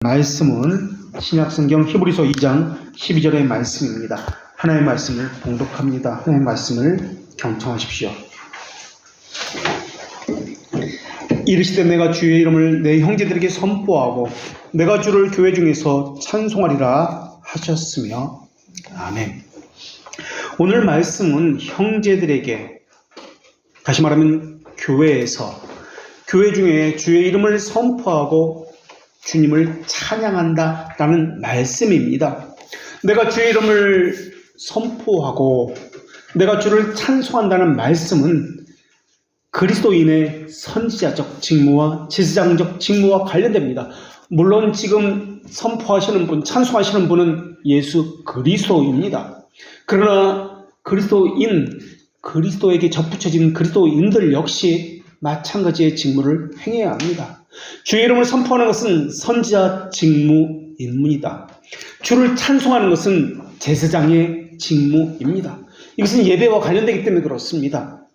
말씀은 신약성경 히브리서 2장 12절의 말씀입니다. 하나님의 말씀을 봉독합니다. 하나님의 말씀을 경청하십시오. 이르시되 내가 주의 이름을 내 형제들에게 선포하고 내가 주를 교회 중에서 찬송하리라 하셨으며 아멘. 오늘 말씀은 형제들에게, 다시 말하면 교회에서, 교회 중에 주의 이름을 선포하고 주님을 찬양한다 라는 말씀입니다. 내가 주의 이름을 선포하고 내가 주를 찬송한다는 말씀은 그리스도인의 선지자적 직무와 제사장적 직무와 관련됩니다. 물론 지금 선포하시는 분, 찬송하시는 분은 예수 그리스도입니다. 그러나 그리스도에게 접붙여진 그리스도인들 역시 마찬가지의 직무를 행해야 합니다. 주의 이름을 선포하는 것은 선지자 직무입니다. 주를 찬송하는 것은 제사장의 직무입니다. 이것은 예배와 관련되기 때문에 그렇습니다.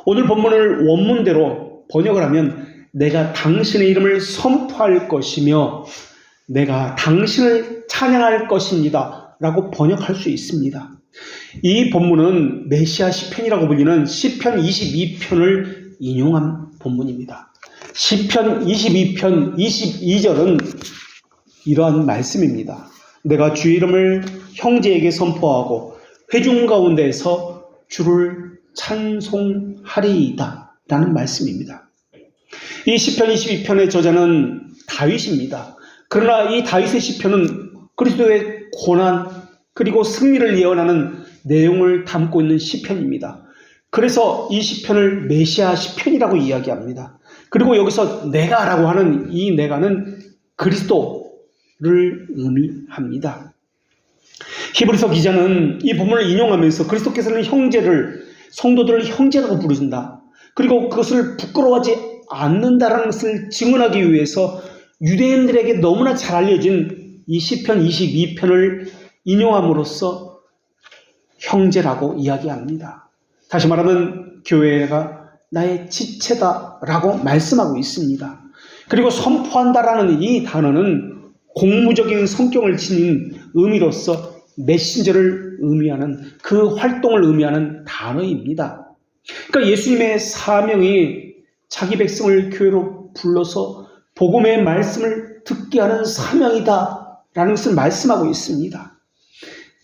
오늘 본문을 원문대로 번역을 하면 내가 당신의 이름을 선포할 것이며 내가 당신을 찬양할 것입니다 라고 번역할 수 있습니다. 이 본문은 메시아 시편이라고 불리는 시편 22편을 인용한 본문입니다. 시편 22편 22절은 이러한 말씀입니다. 내가 주의 이름을 형제에게 선포하고 회중 가운데에서 주를 찬송하리이다 라는 말씀입니다. 이 시편 22편의 저자는 다윗입니다. 그러나 이 다윗의 시편은 그리스도의 고난 그리고 승리를 예언하는 내용을 담고 있는 시편입니다. 그래서 이 시편을 메시아 시편이라고 이야기합니다. 그리고 여기서 내가라고 하는 이 내가는 그리스도를 의미합니다. 히브리서 기자는 이 본문을 인용하면서 그리스도께서는 성도들을 형제라고 부르신다. 그리고 그것을 부끄러워하지 않는다라는 것을 증언하기 위해서 유대인들에게 너무나 잘 알려진 이 시편 22편을 인용함으로써 형제라고 이야기합니다. 다시 말하면 교회가 나의 지체다라고 말씀하고 있습니다. 그리고 선포한다라는 이 단어는 공무적인 성격을 지닌 의미로서 메신저를 의미하는 그 활동을 의미하는 단어입니다. 그러니까 예수님의 사명이 자기 백성을 교회로 불러서 복음의 말씀을 듣게 하는 사명이다라는 것을 말씀하고 있습니다.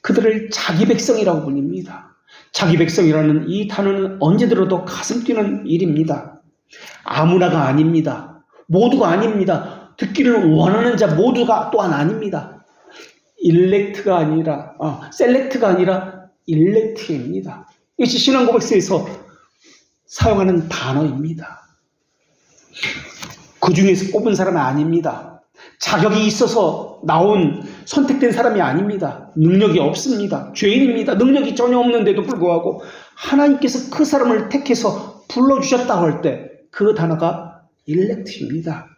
그들을 자기 백성이라고 불립니다. 자기 백성이라는 이 단어는 언제 들어도 가슴 뛰는 일입니다. 아무나가 아닙니다. 모두가 아닙니다. 듣기를 원하는 자 모두가 또한 아닙니다. 셀렉트가 아니라 일렉트입니다. 이것이 신앙고백서에서 사용하는 단어입니다. 그 중에서 뽑은 사람은 아닙니다. 자격이 있어서 선택된 사람이 아닙니다. 능력이 없습니다. 죄인입니다. 능력이 전혀 없는데도 불구하고 하나님께서 그 사람을 택해서 불러주셨다고 할 때 그 단어가 일렉트입니다.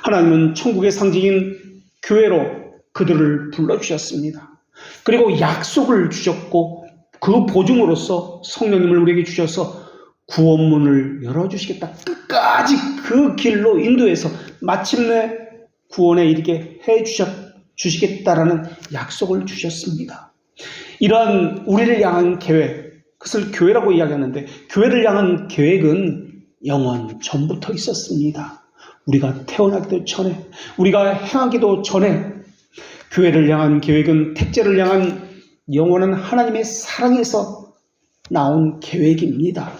하나님은 천국의 상징인 교회로 그들을 불러주셨습니다. 그리고 약속을 주셨고 그 보증으로서 성령님을 우리에게 주셔서 구원문을 열어주시겠다. 끝까지 그 길로 인도해서 마침내 구원에 이르게 해주시겠다라는 약속을 주셨습니다. 이러한 우리를 향한 계획, 그것을 교회라고 이야기하는데 교회를 향한 계획은 영원 전부터 있었습니다. 우리가 태어나기도 전에, 우리가 행하기도 전에 교회를 향한 계획은 택제를 향한 영원한 하나님의 사랑에서 나온 계획입니다.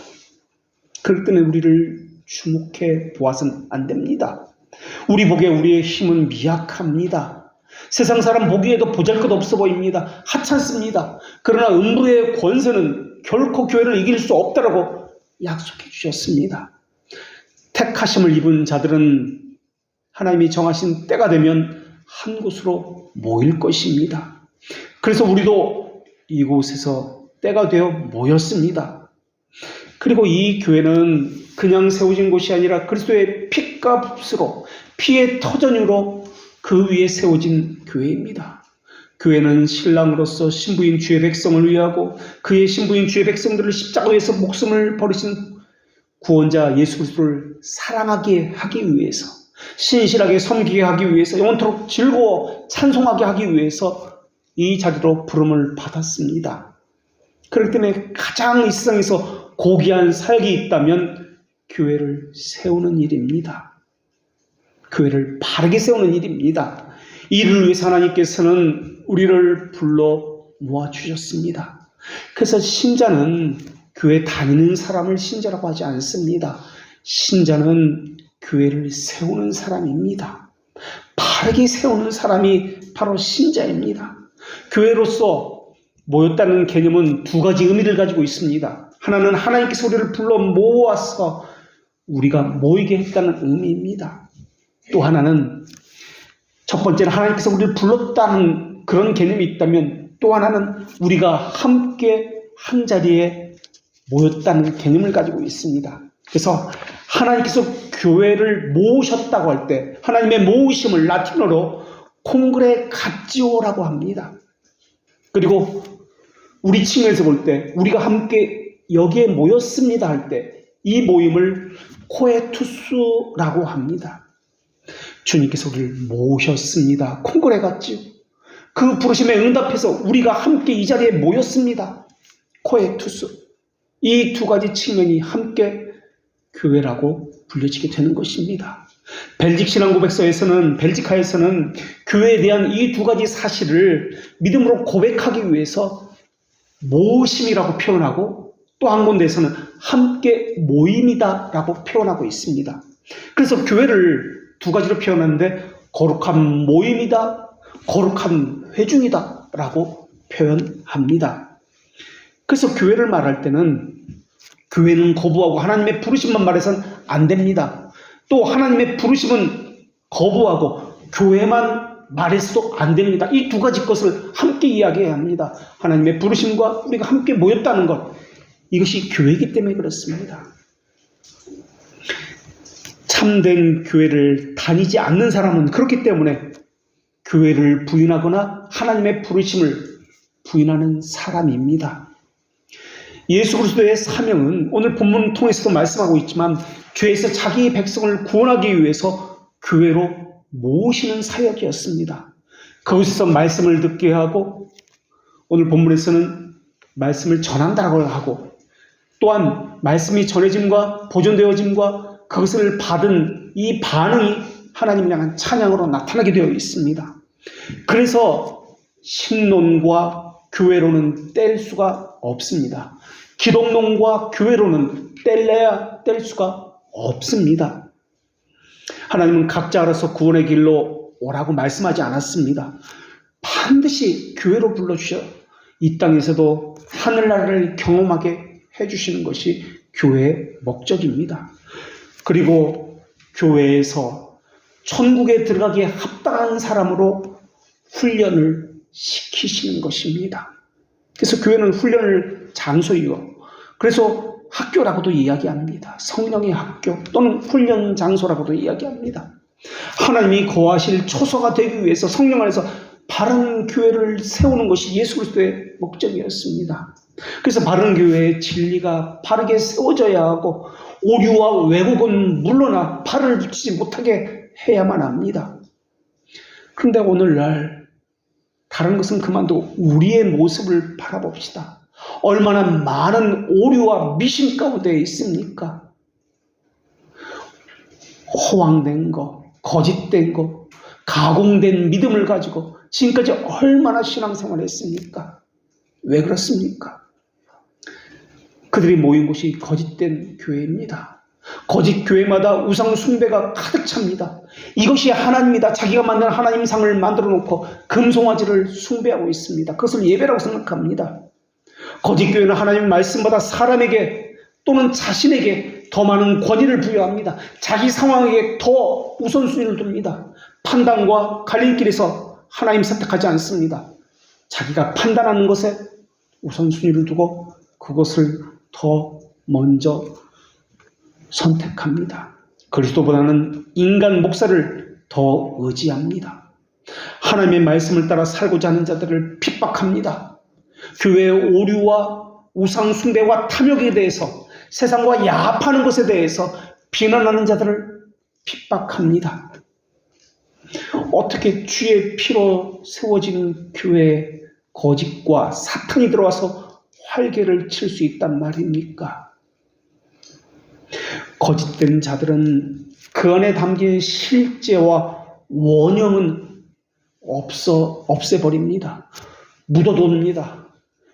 그렇기 때문에 우리를 주목해 보아서는 안 됩니다. 우리 보기에 우리의 힘은 미약합니다. 세상 사람 보기에도 보잘것없어 보입니다. 하찮습니다. 그러나 음부의 권세는 결코 교회를 이길 수 없다라고 약속해 주셨습니다. 택하심을 입은 자들은 하나님이 정하신 때가 되면 한 곳으로 모일 것입니다. 그래서 우리도 이곳에서 때가 되어 모였습니다. 그리고 이 교회는 그냥 세워진 곳이 아니라 그리스도의 피가 붓으로, 피의 터전으로 그 위에 세워진 교회입니다. 교회는 신랑으로서 신부인 주의 백성을 위하고 그의 신부인 주의 백성들을 십자가에서 목숨을 버리신 구원자 예수 그리스도를 사랑하게 하기 위해서 신실하게 섬기게 하기 위해서, 영원토록 즐거워 찬송하게 하기 위해서 이 자리로 부름을 받았습니다. 그렇기 때문에 가장 이 세상에서 고귀한 사역이 있다면 교회를 세우는 일입니다. 교회를 바르게 세우는 일입니다. 이를 위해서 하나님께서는 우리를 불러 모아주셨습니다. 그래서 신자는 교회 다니는 사람을 신자라고 하지 않습니다. 신자는 교회를 세우는 사람입니다. 바르게 세우는 사람이 바로 신자입니다. 교회로서 모였다는 개념은 두 가지 의미를 가지고 있습니다. 하나는 하나님께서 우리를 불러 모아서 우리가 모이게 했다는 의미입니다. 또 하나는, 첫 번째는 하나님께서 우리를 불렀다는 그런 개념이 있다면, 또 하나는 우리가 함께 한 자리에 모였다는 개념을 가지고 있습니다. 그래서 하나님께서 교회를 모으셨다고 할 때 하나님의 모으심을 라틴어로 콩그레가지오라고 합니다. 그리고 우리 측면에서 볼 때 우리가 함께 여기에 모였습니다 할 때 이 모임을 코에투스라고 합니다. 주님께서 우리를 모으셨습니다. 콩그레가지오. 그 부르심에 응답해서 우리가 함께 이 자리에 모였습니다. 코에투스. 이 두 가지 측면이 함께 교회라고 불려지게 되는 것입니다. 벨직 신앙고백서에서는, 벨지카에서는 교회에 대한 이 두 가지 사실을 믿음으로 고백하기 위해서 모으심이라고 표현하고, 또 한 군데에서는 함께 모임이다라고 표현하고 있습니다. 그래서 교회를 두 가지로 표현하는데, 거룩한 모임이다, 거룩한 회중이다 라고 표현합니다. 그래서 교회를 말할 때는 교회는 거부하고 하나님의 부르심만 말해서는 안 됩니다. 또 하나님의 부르심은 거부하고 교회만 말해서도 안 됩니다. 이 두 가지 것을 함께 이야기해야 합니다. 하나님의 부르심과 우리가 함께 모였다는 것, 이것이 교회이기 때문에 그렇습니다. 참된 교회를 다니지 않는 사람은 그렇기 때문에 교회를 부인하거나 하나님의 부르심을 부인하는 사람입니다. 예수 그리스도의 사명은 오늘 본문을 통해서도 말씀하고 있지만 죄에서 자기 백성을 구원하기 위해서 교회로 모으시는 사역이었습니다. 거기서 말씀을 듣게 하고, 오늘 본문에서는 말씀을 전한다고 하고, 또한 말씀이 전해짐과 보존되어짐과 그것을 받은 이 반응이 하나님을 향한 찬양으로 나타나게 되어 있습니다. 그래서 신론과 교회로는 뗄 수가 없습니다. 기독론과 교회로는 뗄래야 뗄 수가 없습니다. 하나님은 각자 알아서 구원의 길로 오라고 말씀하지 않았습니다. 반드시 교회로 불러주셔 이 땅에서도 하늘나라를 경험하게 해주시는 것이 교회의 목적입니다. 그리고 교회에서 천국에 들어가기에 합당한 사람으로 훈련을 시키시는 것입니다. 그래서 교회는 훈련을 장소이고, 그래서 학교라고도 이야기합니다. 성령의 학교 또는 훈련 장소라고도 이야기합니다. 하나님이 거하실 초소가 되기 위해서 성령 안에서 바른 교회를 세우는 것이 예수 그리스도의 목적이었습니다. 그래서 바른 교회의 진리가 바르게 세워져야 하고, 오류와 왜곡은 물러나 발을 붙이지 못하게 해야만 합니다. 그런데 오늘날 다른 것은 그만두고 우리의 모습을 바라봅시다. 얼마나 많은 오류와 미신 가운데 있습니까? 허황된 거, 거짓된 거, 가공된 믿음을 가지고 지금까지 얼마나 신앙생활을 했습니까? 왜 그렇습니까? 그들이 모인 곳이 거짓된 교회입니다. 거짓 교회마다 우상 숭배가 가득 찹니다. 이것이 하나님이다. 자기가 만든 하나님상을 만들어 놓고 금송아지를 숭배하고 있습니다. 그것을 예배라고 생각합니다. 거짓 교회는 하나님의 말씀보다 사람에게 또는 자신에게 더 많은 권위를 부여합니다. 자기 상황에게 더 우선순위를 둡니다. 판단과 갈림길에서 하나님 선택하지 않습니다. 자기가 판단하는 것에 우선순위를 두고 그것을 더 먼저 선택합니다. 그리스도보다는 인간 목사를 더 의지합니다. 하나님의 말씀을 따라 살고자 하는 자들을 핍박합니다. 교회의 오류와 우상 숭배와 탐욕에 대해서, 세상과 야합하는 것에 대해서 비난하는 자들을 핍박합니다. 어떻게 주의 피로 세워지는 교회에 거짓과 사탄이 들어와서 활개를 칠 수 있단 말입니까? 거짓된 자들은 그 안에 담긴 실제와 원형은 없애버립니다. 묻어둡니다.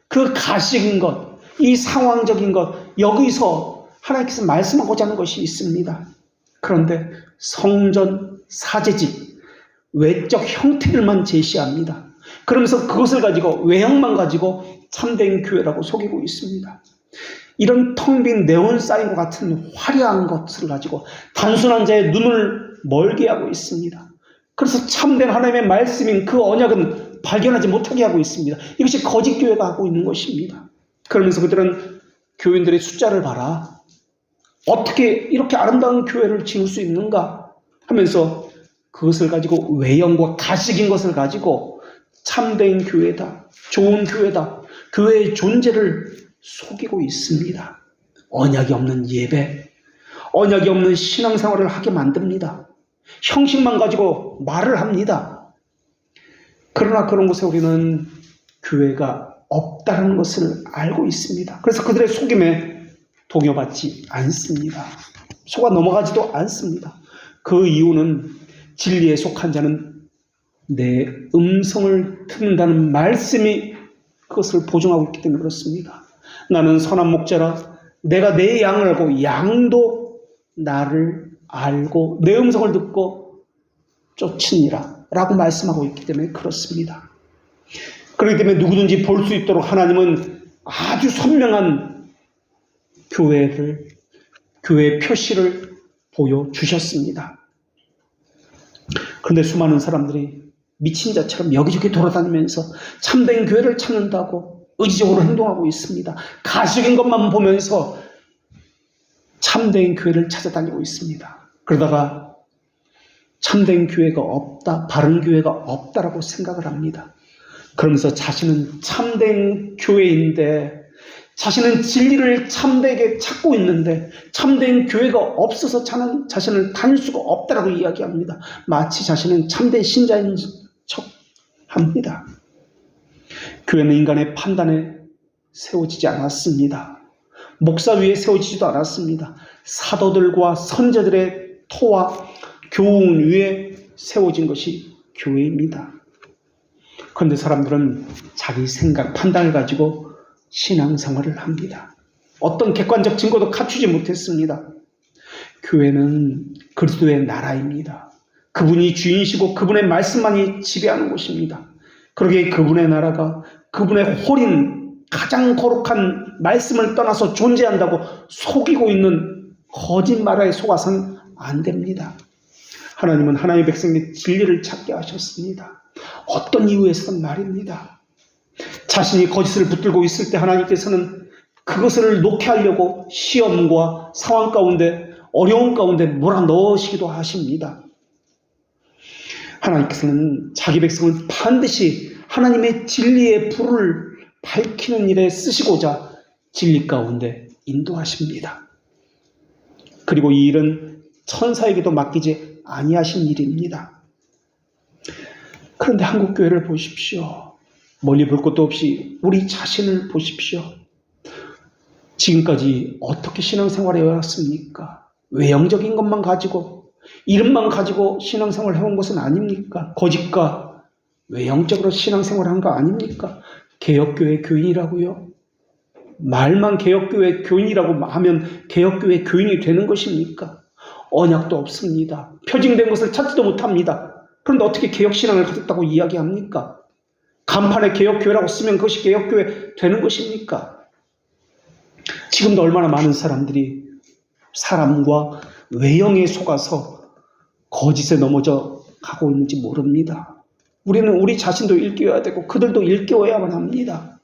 그 가식인 것, 이 상황적인 것, 여기서 하나님께서 말씀하고자 하는 것이 있습니다. 그런데 성전, 사제직, 외적 형태들만 제시합니다. 그러면서 그것을 가지고, 외형만 가지고 참된 교회라고 속이고 있습니다. 이런 텅 빈 네온 사인과 같은 화려한 것을 가지고 단순한 자의 눈을 멀게 하고 있습니다. 그래서 참된 하나님의 말씀인 그 언약은 발견하지 못하게 하고 있습니다. 이것이 거짓 교회가 하고 있는 것입니다. 그러면서 그들은 교인들의 숫자를 봐라. 어떻게 이렇게 아름다운 교회를 지을 수 있는가 하면서 그것을 가지고 외형과 가식인 것을 가지고 참된 교회다, 좋은 교회다, 교회의 존재를 속이고 있습니다. 언약이 없는 예배, 언약이 없는 신앙생활을 하게 만듭니다. 형식만 가지고 말을 합니다. 그러나 그런 곳에 우리는 교회가 없다는 것을 알고 있습니다. 그래서 그들의 속임에 동요받지 않습니다. 속아 넘어가지도 않습니다. 그 이유는 진리에 속한 자는 내 음성을 듣는다는 말씀이 그것을 보증하고 있기 때문에 그렇습니다. 나는 선한 목자라 내가 내 양을 알고 양도 나를 알고 내 음성을 듣고 쫓으니라 라고 말씀하고 있기 때문에 그렇습니다. 그렇기 때문에 누구든지 볼 수 있도록 하나님은 아주 선명한 교회의 표시를 보여주셨습니다. 그런데 수많은 사람들이 미친 자처럼 여기저기 돌아다니면서 참된 교회를 찾는다고 의지적으로 행동하고 있습니다. 가식인 것만 보면서 참된 교회를 찾아다니고 있습니다. 그러다가 참된 교회가 없다, 바른 교회가 없다라고 생각을 합니다. 그러면서 자신은 참된 교회인데, 자신은 진리를 참되게 찾고 있는데 참된 교회가 없어서 자신을 다닐 수가 없다라고 이야기합니다. 마치 자신은 참된 신자인 척합니다. 교회는 인간의 판단에 세워지지 않았습니다. 목사 위에 세워지지도 않았습니다. 사도들과 선제들의 토와 교훈 위에 세워진 것이 교회입니다. 그런데 사람들은 자기 생각, 판단을 가지고 신앙생활을 합니다. 어떤 객관적 증거도 갖추지 못했습니다. 교회는 그리스도의 나라입니다. 그분이 주인이시고 그분의 말씀만이 지배하는 곳입니다. 그러기에 그분의 나라가 그분의 홀인 가장 거룩한 말씀을 떠나서 존재한다고 속이고 있는 거짓말에 속아서는 안 됩니다. 하나님은 하나님의 백성의 진리를 찾게 하셨습니다. 어떤 이유에서든 말입니다. 자신이 거짓을 붙들고 있을 때 하나님께서는 그것을 놓게 하려고 시험과 상황 가운데, 어려움 가운데 몰아넣으시기도 하십니다. 하나님께서는 자기 백성을 반드시 하나님의 진리의 불을 밝히는 일에 쓰시고자 진리 가운데 인도하십니다. 그리고 이 일은 천사에게도 맡기지 아니하신 일입니다. 그런데 한국교회를 보십시오. 멀리 볼 것도 없이 우리 자신을 보십시오. 지금까지 어떻게 신앙생활을 해왔습니까? 외형적인 것만 가지고, 이름만 가지고 신앙생활을 해온 것은 아닙니까? 거짓과 외형적으로 신앙생활을 한 거 아닙니까? 개혁교회 교인이라고요? 말만 개혁교회 교인이라고 하면 개혁교회 교인이 되는 것입니까? 언약도 없습니다. 표징된 것을 찾지도 못합니다. 그런데 어떻게 개혁신앙을 가졌다고 이야기합니까? 간판에 개혁교회라고 쓰면 그것이 개혁교회 되는 것입니까? 지금도 얼마나 많은 사람들이 사람과 외형에 속아서 거짓에 넘어져 가고 있는지 모릅니다. 우리는 우리 자신도 일깨워야 되고 그들도 일깨워야만 합니다.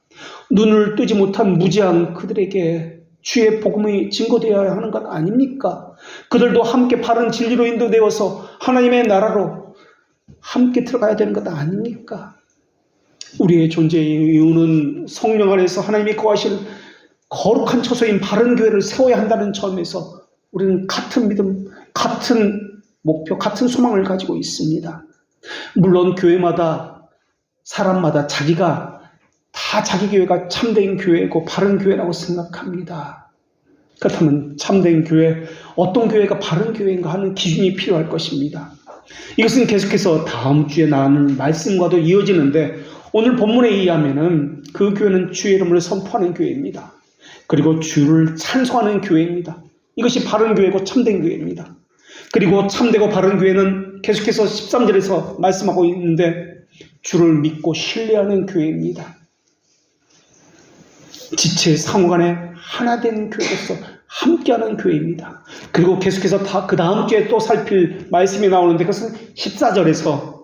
눈을 뜨지 못한 무지한 그들에게 주의 복음이 증거되어야 하는 것 아닙니까? 그들도 함께 바른 진리로 인도되어서 하나님의 나라로 함께 들어가야 되는 것 아닙니까? 우리의 존재의 이유는 성령 안에서 하나님이 거하실 거룩한 처소인 바른 교회를 세워야 한다는 점에서 우리는 같은 믿음, 같은 목표, 같은 소망을 가지고 있습니다. 물론 교회마다 사람마다 자기가 다 자기 교회가 참된 교회고 바른 교회라고 생각합니다. 그렇다면 참된 교회, 어떤 교회가 바른 교회인가 하는 기준이 필요할 것입니다. 이것은 계속해서 다음 주에 나눌 말씀과도 이어지는데 오늘 본문에 의하면은 그 교회는 주의 이름을 선포하는 교회입니다. 그리고 주를 찬송하는 교회입니다. 이것이 바른 교회고 참된 교회입니다. 그리고 참되고 바른 교회는 계속해서 13절에서 말씀하고 있는데 주를 믿고 신뢰하는 교회입니다. 지체 상호간에 하나 된 교회로서 함께하는 교회입니다. 그리고 계속해서 그 다음 주에 또 살필 말씀이 나오는데 그것은 14절에서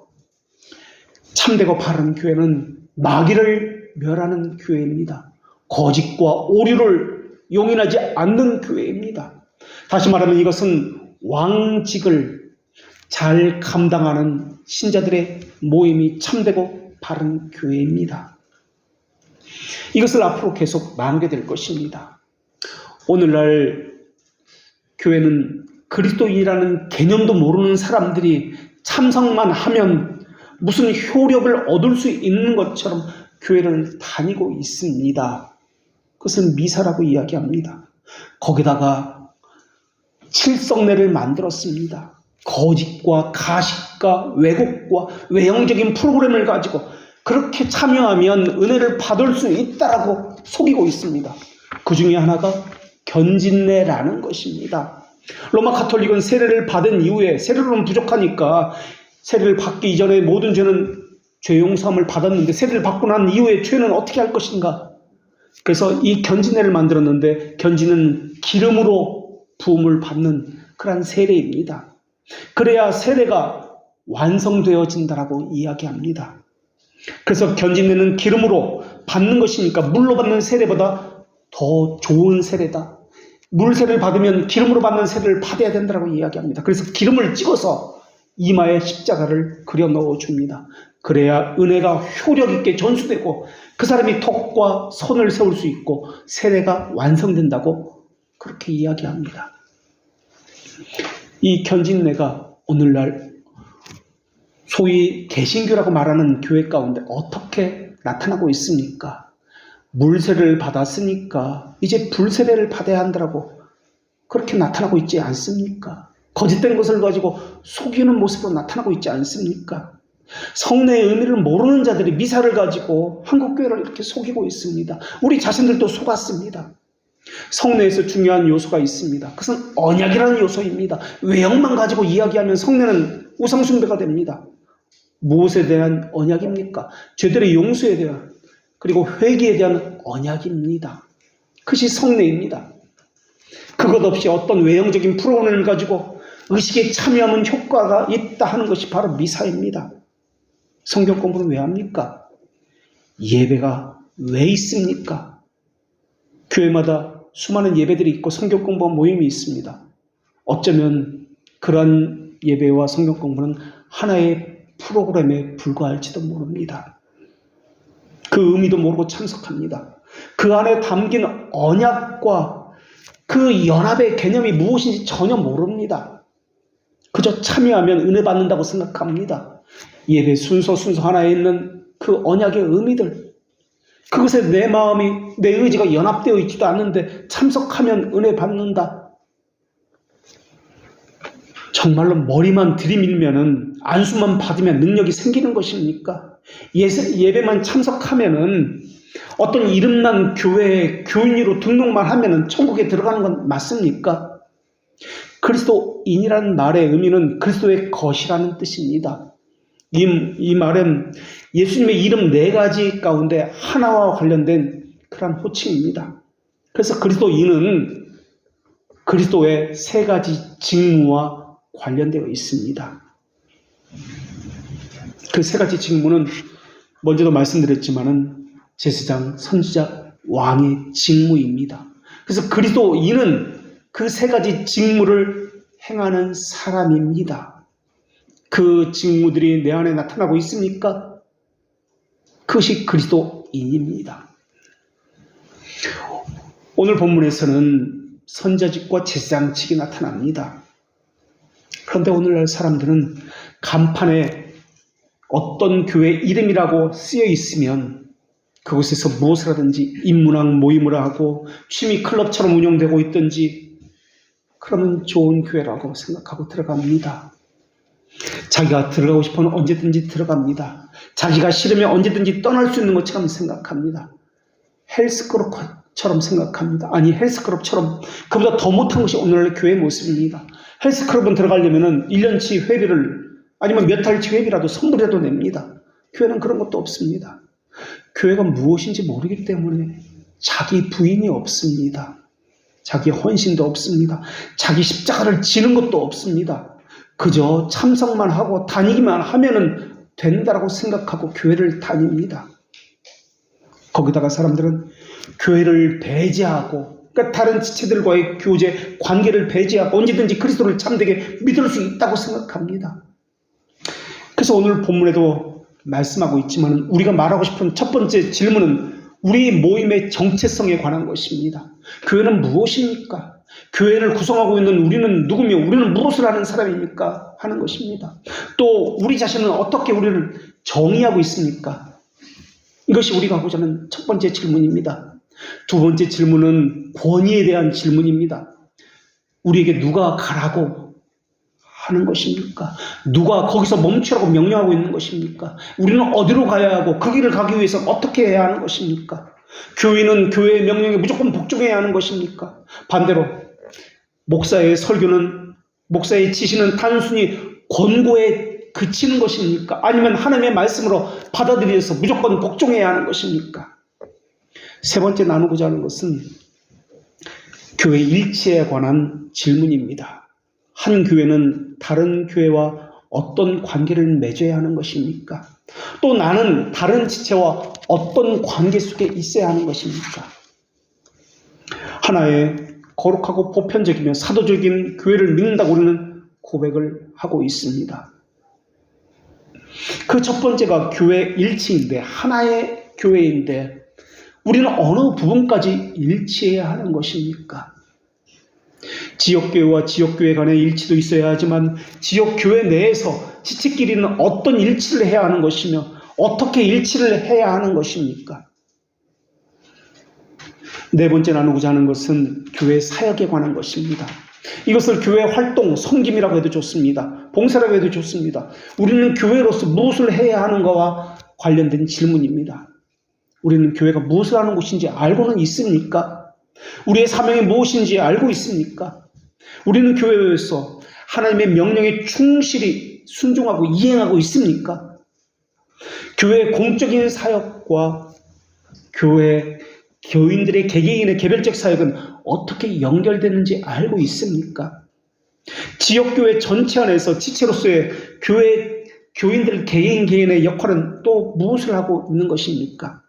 참되고 바른 교회는 마귀를 멸하는 교회입니다. 거짓과 오류를 용인하지 않는 교회입니다. 다시 말하면 이것은 왕직을 잘 감당하는 신자들의 모임이 참되고 바른 교회입니다. 이것을 앞으로 계속 나누게 될 것입니다. 오늘날 교회는 그리스도인이라는 개념도 모르는 사람들이 참석만 하면 무슨 효력을 얻을 수 있는 것처럼 교회를 다니고 있습니다. 그것은 미사라고 이야기합니다. 거기다가 칠성례를 만들었습니다. 거짓과 가식과 왜곡과 외형적인 프로그램을 가지고 그렇게 참여하면 은혜를 받을 수 있다라고 속이고 있습니다. 그 중에 하나가 견진례라는 것입니다. 로마 가톨릭은 세례를 받은 이후에 세례로는 부족하니까 세례를 받기 이전에 모든 죄는 죄 용서함을 받았는데 세례를 받고 난 이후에 죄는 어떻게 할 것인가? 그래서 이 견진례를 만들었는데 견진은 기름으로 부음을 받는 그러한 세례입니다. 그래야 세례가 완성되어진다라고 이야기합니다. 그래서 견진례는 기름으로 받는 것이니까 물로 받는 세례보다 더 좋은 세례다. 물 세례를 받으면 기름으로 받는 세례를 받아야 된다고 이야기합니다. 그래서 기름을 찍어서 이마에 십자가를 그려 넣어줍니다. 그래야 은혜가 효력 있게 전수되고 그 사람이 턱과 손을 세울 수 있고 세례가 완성된다고 그렇게 이야기합니다. 이 견진례가 오늘날 소위 개신교라고 말하는 교회 가운데 어떻게 나타나고 있습니까? 물세례를 받았으니까 이제 불세례를 받아야 한다고 그렇게 나타나고 있지 않습니까? 거짓된 것을 가지고 속이는 모습으로 나타나고 있지 않습니까? 성례의 의미를 모르는 자들이 미사를 가지고 한국교회를 이렇게 속이고 있습니다. 우리 자신들도 속았습니다. 성례에서 중요한 요소가 있습니다. 그것은 언약이라는 요소입니다. 외형만 가지고 이야기하면 성례는 우상숭배가 됩니다. 무엇에 대한 언약입니까? 죄들의 용서에 대한 그리고 회개에 대한 언약입니다. 그것이 성례입니다. 그것 없이 어떤 외형적인 프로그램을 가지고 의식에 참여하면 효과가 있다 하는 것이 바로 미사입니다. 성경 공부는 왜 합니까? 예배가 왜 있습니까? 교회마다 수많은 예배들이 있고 성경 공부와 모임이 있습니다. 어쩌면 그런 예배와 성경 공부는 하나의 프로그램에 불과할지도 모릅니다. 그 의미도 모르고 참석합니다. 그 안에 담긴 언약과 그 연합의 개념이 무엇인지 전혀 모릅니다. 그저 참여하면 은혜 받는다고 생각합니다. 예배 순서 하나에 있는 그 언약의 의미들, 그것에 내 마음이, 내 의지가 연합되어 있지도 않는데 참석하면 은혜 받는다. 정말로 머리만 들이밀면은 안수만 받으면 능력이 생기는 것입니까? 예배만 참석하면은 어떤 이름난 교회에 교인으로 등록만 하면은 천국에 들어가는 건 맞습니까? 그리스도인이라는 말의 의미는 그리스도의 것이라는 뜻입니다. 이 말은 예수님의 이름 4가지 가운데 하나와 관련된 그런 호칭입니다. 그래서 그리스도인은 그리스도의 3가지 직무와 관련되어 있습니다. 그 3가지 직무는 먼저도 말씀드렸지만은 제사장, 선지자, 왕의 직무입니다. 그래서 그리스도인은 그 3가지 직무를 행하는 사람입니다. 그 직무들이 내 안에 나타나고 있습니까? 그것이 그리스도인입니다. 오늘 본문에서는 선지자직과 제사장직이 나타납니다. 그런데 오늘날 사람들은 간판에 어떤 교회 이름이라고 쓰여 있으면 그곳에서 무엇을 하든지 인문학 모임을 하고 취미 클럽처럼 운영되고 있든지 그러면 좋은 교회라고 생각하고 들어갑니다. 자기가 들어가고 싶으면 언제든지 들어갑니다. 자기가 싫으면 언제든지 떠날 수 있는 것처럼 생각합니다. 헬스클럽처럼 생각합니다. 아니, 헬스클럽처럼 그보다 더 못한 것이 오늘날 교회의 모습입니다. 헬스클럽은 들어가려면 1년치 회비를 아니면 몇 달치 회비라도 선불이라도 냅니다. 교회는 그런 것도 없습니다. 교회가 무엇인지 모르기 때문에 자기 부인이 없습니다. 자기 헌신도 없습니다. 자기 십자가를 지는 것도 없습니다. 그저 참석만 하고 다니기만 하면은 된다라고 생각하고 교회를 다닙니다. 거기다가 사람들은 교회를 배제하고, 그러니까 다른 지체들과의 교제, 관계를 배제하고 언제든지 그리스도를 참되게 믿을 수 있다고 생각합니다. 그래서 오늘 본문에도 말씀하고 있지만 우리가 말하고 싶은 첫 번째 질문은 우리 모임의 정체성에 관한 것입니다. 교회는 무엇입니까? 교회를 구성하고 있는 우리는 누구며 우리는 무엇을 하는 사람입니까? 하는 것입니다. 또 우리 자신은 어떻게 우리를 정의하고 있습니까? 이것이 우리가 하고자 하는 첫 번째 질문입니다. 두 번째 질문은 권위에 대한 질문입니다. 우리에게 누가 가라고 하는 것입니까? 누가 거기서 멈추라고 명령하고 있는 것입니까? 우리는 어디로 가야 하고 그 길을 가기 위해서 어떻게 해야 하는 것입니까? 교인은 교회의 명령에 무조건 복종해야 하는 것입니까? 반대로 목사의 설교는, 목사의 지시는 단순히 권고에 그치는 것입니까? 아니면 하나님의 말씀으로 받아들여서 무조건 복종해야 하는 것입니까? 세 번째 나누고자 하는 것은 교회 일치에 관한 질문입니다. 한 교회는 다른 교회와 어떤 관계를 맺어야 하는 것입니까? 또 나는 다른 지체와 어떤 관계 속에 있어야 하는 것입니까? 하나의 거룩하고 보편적이며 사도적인 교회를 믿는다고 우리는 고백을 하고 있습니다. 그 첫 번째가 교회 일치인데, 하나의 교회인데 우리는 어느 부분까지 일치해야 하는 것입니까? 지역교회와 지역교회 간의 일치도 있어야 하지만 지역교회 내에서 지체끼리는 어떤 일치를 해야 하는 것이며 어떻게 일치를 해야 하는 것입니까? 네 번째 나누고자 하는 것은 교회 사역에 관한 것입니다. 이것을 교회 활동, 섬김이라고 해도 좋습니다. 봉사라고 해도 좋습니다. 우리는 교회로서 무엇을 해야 하는가와 관련된 질문입니다. 우리는 교회가 무엇을 하는 곳인지 알고는 있습니까? 우리의 사명이 무엇인지 알고 있습니까? 우리는 교회에서 하나님의 명령에 충실히 순종하고 이행하고 있습니까? 교회의 공적인 사역과 교회 교인들의 개개인의 개별적 사역은 어떻게 연결되는지 알고 있습니까? 지역교회 전체 안에서 지체로서의 교회 교인들 개인의 역할은 또 무엇을 하고 있는 것입니까?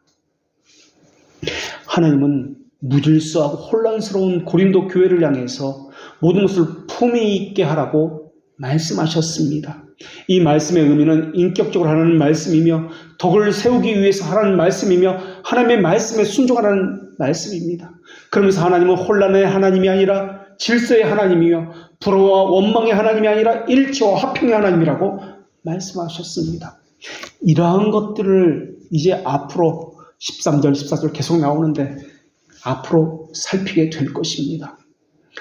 하나님은 무질서하고 혼란스러운 고린도 교회를 향해서 모든 것을 품위 있게 하라고 말씀하셨습니다. 이 말씀의 의미는 인격적으로 하라는 말씀이며 덕을 세우기 위해서 하라는 말씀이며 하나님의 말씀에 순종하라는 말씀입니다. 그러면서 하나님은 혼란의 하나님이 아니라 질서의 하나님이며 불화와 원망의 하나님이 아니라 일치와 화평의 하나님이라고 말씀하셨습니다. 이러한 것들을 이제 앞으로 13절, 14절 계속 나오는데 앞으로 살피게 될 것입니다.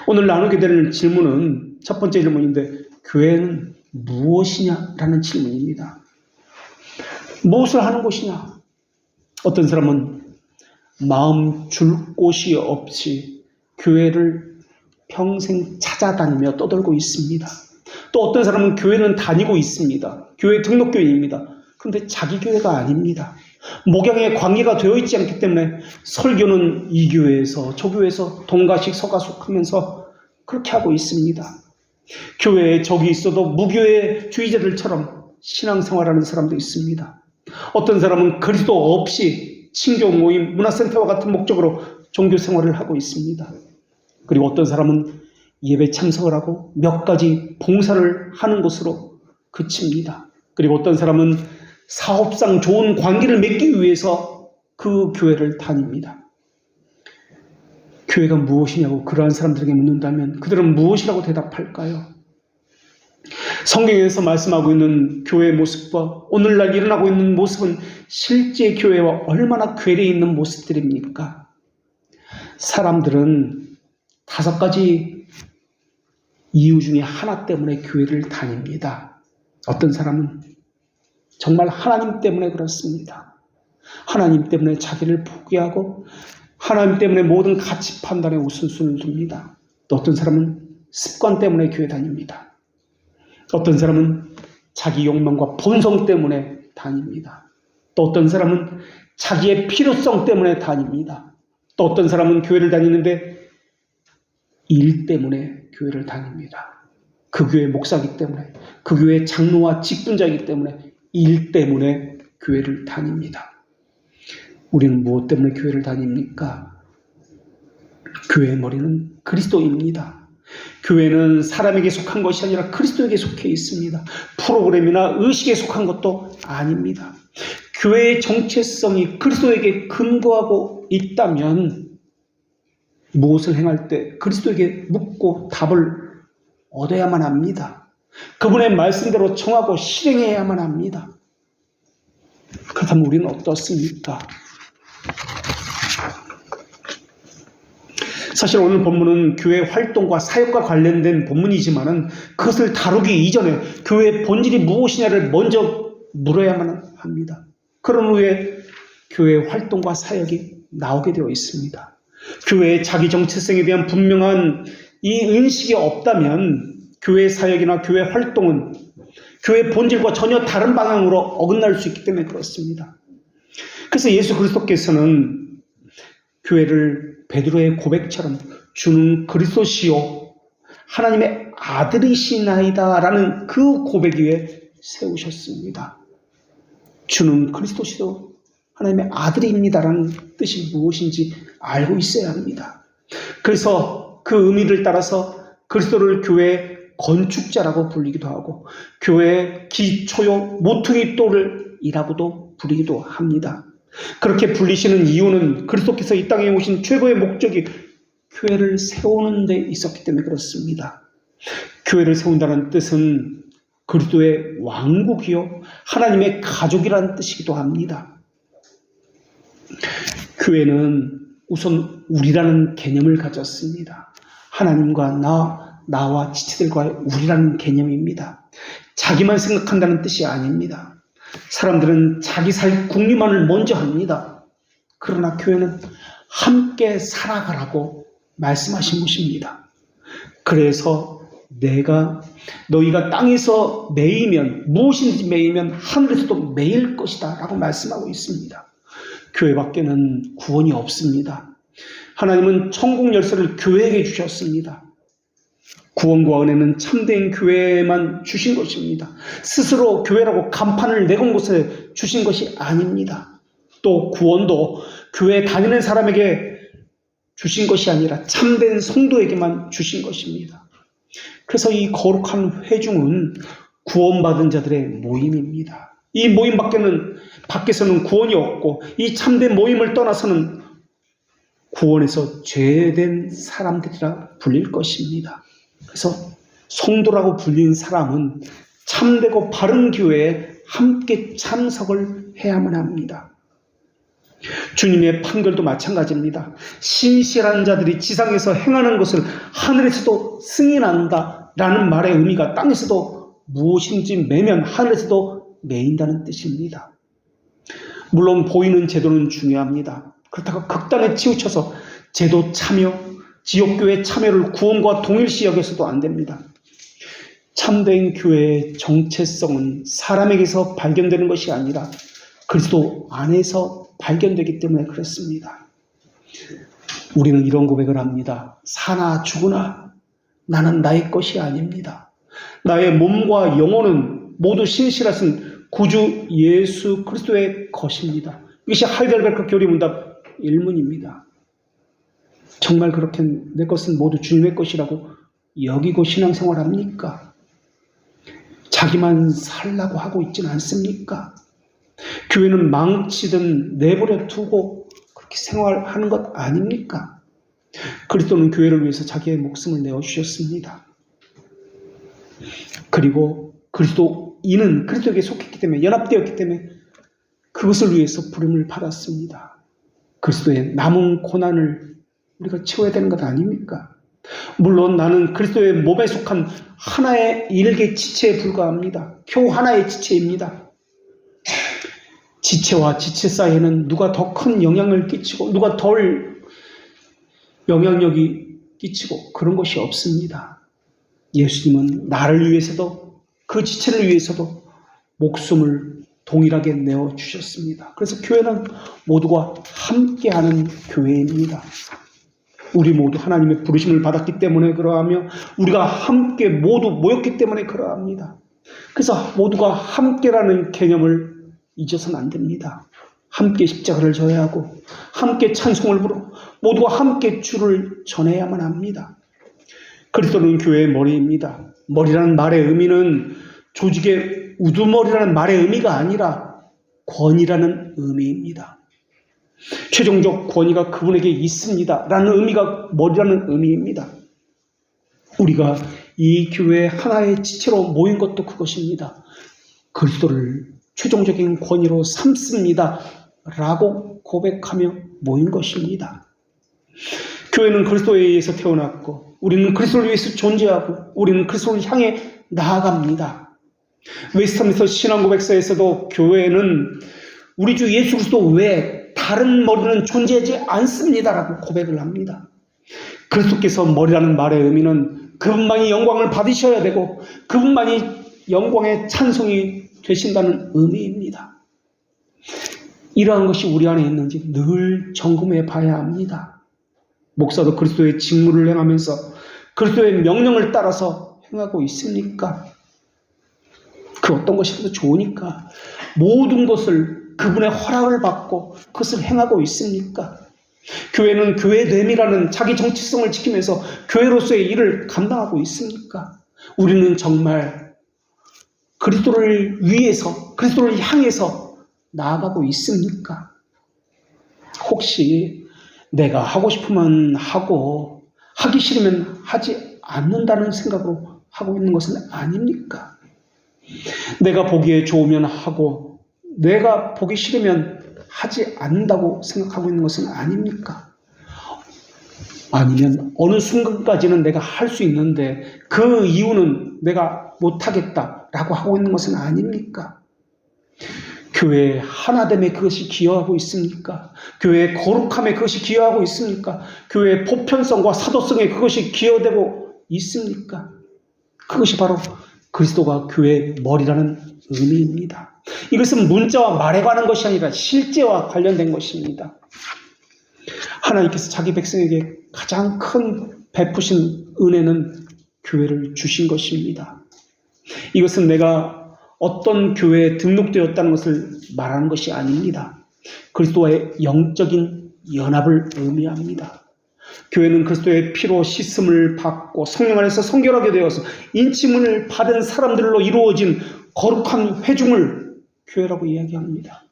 오늘 나누게 될 질문은 첫 번째 질문인데 교회는 무엇이냐라는 질문입니다. 무엇을 하는 곳이냐? 어떤 사람은 마음 줄 곳이 없이 교회를 평생 찾아다니며 떠돌고 있습니다. 또 어떤 사람은 교회는 다니고 있습니다. 교회 등록교인입니다. 그런데 자기 교회가 아닙니다. 목양에 관계가 되어 있지 않기 때문에 설교는 이 교회에서 저 교회에서 동가식 서가숙 하면서 그렇게 하고 있습니다. 교회에 적이 있어도 무교회 주의자들처럼 신앙생활하는 사람도 있습니다. 어떤 사람은 그리스도 없이 친교 모임, 문화센터와 같은 목적으로 종교생활을 하고 있습니다. 그리고 어떤 사람은 예배 참석을 하고 몇 가지 봉사를 하는 것으로 그칩니다. 그리고 어떤 사람은 사업상 좋은 관계를 맺기 위해서 그 교회를 다닙니다. 교회가 무엇이냐고 그러한 사람들에게 묻는다면 그들은 무엇이라고 대답할까요? 성경에서 말씀하고 있는 교회의 모습과 오늘날 일어나고 있는 모습은 실제 교회와 얼마나 괴리해 있는 모습들입니까? 사람들은 5가지 이유 중에 하나 때문에 교회를 다닙니다. 어떤 사람은 정말 하나님 때문에 그렇습니다. 하나님 때문에 자기를 포기하고 하나님 때문에 모든 가치 판단에 우선순위를 둡니다. 또 어떤 사람은 습관 때문에 교회 다닙니다. 어떤 사람은 자기 욕망과 본성 때문에 다닙니다. 또 어떤 사람은 자기의 필요성 때문에 다닙니다. 또 어떤 사람은 교회를 다니는데 일 때문에 교회를 다닙니다. 그 교회 목사이기 때문에, 그 교회 장로와 직분자이기 때문에 일 때문에 교회를 다닙니다. 우리는 무엇 때문에 교회를 다닙니까? 교회의 머리는 그리스도입니다. 교회는 사람에게 속한 것이 아니라 그리스도에게 속해 있습니다. 프로그램이나 의식에 속한 것도 아닙니다. 교회의 정체성이 그리스도에게 근거하고 있다면 무엇을 행할 때 그리스도에게 묻고 답을 얻어야만 합니다. 그분의 말씀대로 정하고 실행해야만 합니다. 그렇다면 우리는 어떻습니까? 사실 오늘 본문은 교회 활동과 사역과 관련된 본문이지만은 그것을 다루기 이전에 교회의 본질이 무엇이냐를 먼저 물어야만 합니다. 그런 후에 교회의 활동과 사역이 나오게 되어 있습니다. 교회의 자기 정체성에 대한 분명한 이 인식이 없다면 교회 사역이나 교회 활동은 교회 본질과 전혀 다른 방향으로 어긋날 수 있기 때문에 그렇습니다. 그래서 예수 그리스도께서는 교회를 베드로의 고백처럼 주는 그리스도시요 하나님의 아들이시나이다 라는 그 고백 위에 세우셨습니다. 주는 그리스도시요 하나님의 아들입니다라는 뜻이 무엇인지 알고 있어야 합니다. 그래서 그 의미를 따라서 그리스도를 교회의 건축자라고 불리기도 하고 교회의 기초요 모퉁이 돌이라고도 부르기도 합니다. 그렇게 불리시는 이유는 그리스도께서 이 땅에 오신 최고의 목적이 교회를 세우는 데 있었기 때문에 그렇습니다. 교회를 세운다는 뜻은 그리스도의 왕국이요 하나님의 가족이라는 뜻이기도 합니다. 교회는 우선 우리라는 개념을 가졌습니다. 하나님과 나와 지체들과의 우리라는 개념입니다. 자기만 생각한다는 뜻이 아닙니다. 사람들은 자기 살 궁리만을 먼저 합니다. 그러나 교회는 함께 살아가라고 말씀하신 것입니다. 그래서 너희가 땅에서 매이면 무엇인지 매이면 하늘에서도 매일 것이다 라고 말씀하고 있습니다. 교회 밖에는 구원이 없습니다. 하나님은 천국 열쇠를 교회에게 주셨습니다. 구원과 은혜는 참된 교회에만 주신 것입니다. 스스로 교회라고 간판을 내건 곳에 주신 것이 아닙니다. 또 구원도 교회 다니는 사람에게 주신 것이 아니라 참된 성도에게만 주신 것입니다. 그래서 이 거룩한 회중은 구원받은 자들의 모임입니다. 이 모임 밖에서는 구원이 없고 이 참된 모임을 떠나서는 구원에서 죄된 사람들이라 불릴 것입니다. 그래서 성도라고 불린 사람은 참되고 바른 교회에 함께 참석을 해야만 합니다. 주님의 판결도 마찬가지입니다. 신실한 자들이 지상에서 행하는 것을 하늘에서도 승인한다 라는 말의 의미가 땅에서도 무엇인지 매면 하늘에서도 매인다는 뜻입니다. 물론 보이는 제도는 중요합니다. 그렇다고 극단에 치우쳐서 제도 참여, 지역교회 참여를 구원과 동일시 여겨서도 안 됩니다. 참된 교회의 정체성은 사람에게서 발견되는 것이 아니라 그리스도 안에서 발견되기 때문에 그렇습니다. 우리는 이런 고백을 합니다. 사나 죽으나 나는 나의 것이 아닙니다. 나의 몸과 영혼은 모두 신실하신 구주 예수 그리스도의 것입니다. 이것이 하이델베르크 교리문답 1문입니다. 정말 그렇게 내 것은 모두 주님의 것이라고 여기고 신앙생활합니까? 자기만 살라고 하고 있지는 않습니까? 교회는 망치든 내버려 두고 그렇게 생활하는 것 아닙니까? 그리스도는 교회를 위해서 자기의 목숨을 내어주셨습니다. 그리고 그리스도인은 그리스도에게 속했기 때문에, 연합되었기 때문에 그것을 위해서 부름을 받았습니다. 그리스도의 남은 고난을 우리가 채워야 되는 것 아닙니까? 물론 나는 그리스도의 몸에 속한 하나의 일개 지체에 불과합니다. 겨우 하나의 지체입니다. 지체와 지체 사이에는 누가 더 큰 영향을 끼치고 누가 덜 영향력이 끼치고 그런 것이 없습니다. 예수님은 나를 위해서도 그 지체를 위해서도 목숨을 동일하게 내어주셨습니다. 그래서 교회는 모두가 함께하는 교회입니다. 우리 모두 하나님의 부르심을 받았기 때문에 그러하며 우리가 함께 모두 모였기 때문에 그러합니다. 그래서 모두가 함께라는 개념을 잊어서는 안 됩니다. 함께 십자가를 져야 하고 함께 찬송을 부르고 모두가 함께 주를 전해야만 합니다. 그리스도는 교회의 머리입니다. 머리라는 말의 의미는 조직의 우두머리라는 말의 의미가 아니라 권위라는 의미입니다. 최종적 권위가 그분에게 있습니다 라는 의미가 머리라는 의미입니다. 우리가 이 교회 하나의 지체로 모인 것도 그것입니다. 그리스도를 최종적인 권위로 삼습니다 라고 고백하며 모인 것입니다. 교회는 그리스도에 의해서 태어났고 우리는 그리스도를 위해서 존재하고 우리는 그리스도를 향해 나아갑니다. 웨스트민스터 신앙고백서에서도 교회는 우리 주 예수 그리스도 외에 다른 머리는 존재하지 않습니다라고 고백을 합니다. 그리스도께서 머리라는 말의 의미는 그분만이 영광을 받으셔야 되고 그분만이 영광의 찬송이 되신다는 의미입니다. 이러한 것이 우리 안에 있는지 늘 점검해 봐야 합니다. 목사도 그리스도의 직무를 행하면서 그리스도의 명령을 따라서 행하고 있습니까? 그 어떤 것이라도 좋으니까 모든 것을 그분의 허락을 받고 그것을 행하고 있습니까? 교회는 교회됨이라는 자기 정체성을 지키면서 교회로서의 일을 감당하고 있습니까? 우리는 정말 그리스도를 위해서 그리스도를 향해서 나아가고 있습니까? 혹시 내가 하고 싶으면 하고 하기 싫으면 하지 않는다는 생각으로 하고 있는 것은 아닙니까? 내가 보기에 좋으면 하고 내가 보기 싫으면 하지 않는다고 생각하고 있는 것은 아닙니까? 아니면 어느 순간까지는 내가 할 수 있는데 그 이유는 내가 못하겠다라고 하고 있는 것은 아닙니까? 교회의 하나됨에 그것이 기여하고 있습니까? 교회의 거룩함에 그것이 기여하고 있습니까? 교회의 보편성과 사도성에 그것이 기여되고 있습니까? 그것이 바로 그리스도가 교회의 머리라는 의미입니다. 이것은 문자와 말에 관한 것이 아니라 실제와 관련된 것입니다. 하나님께서 자기 백성에게 가장 큰 베푸신 은혜는 교회를 주신 것입니다. 이것은 내가 어떤 교회에 등록되었다는 것을 말하는 것이 아닙니다. 그리스도와의 영적인 연합을 의미합니다. 교회는 그리스도의 피로 씻음을 받고 성령 안에서 성결하게 되어서 인치문을 받은 사람들로 이루어진 거룩한 회중을 교회라고 이야기합니다.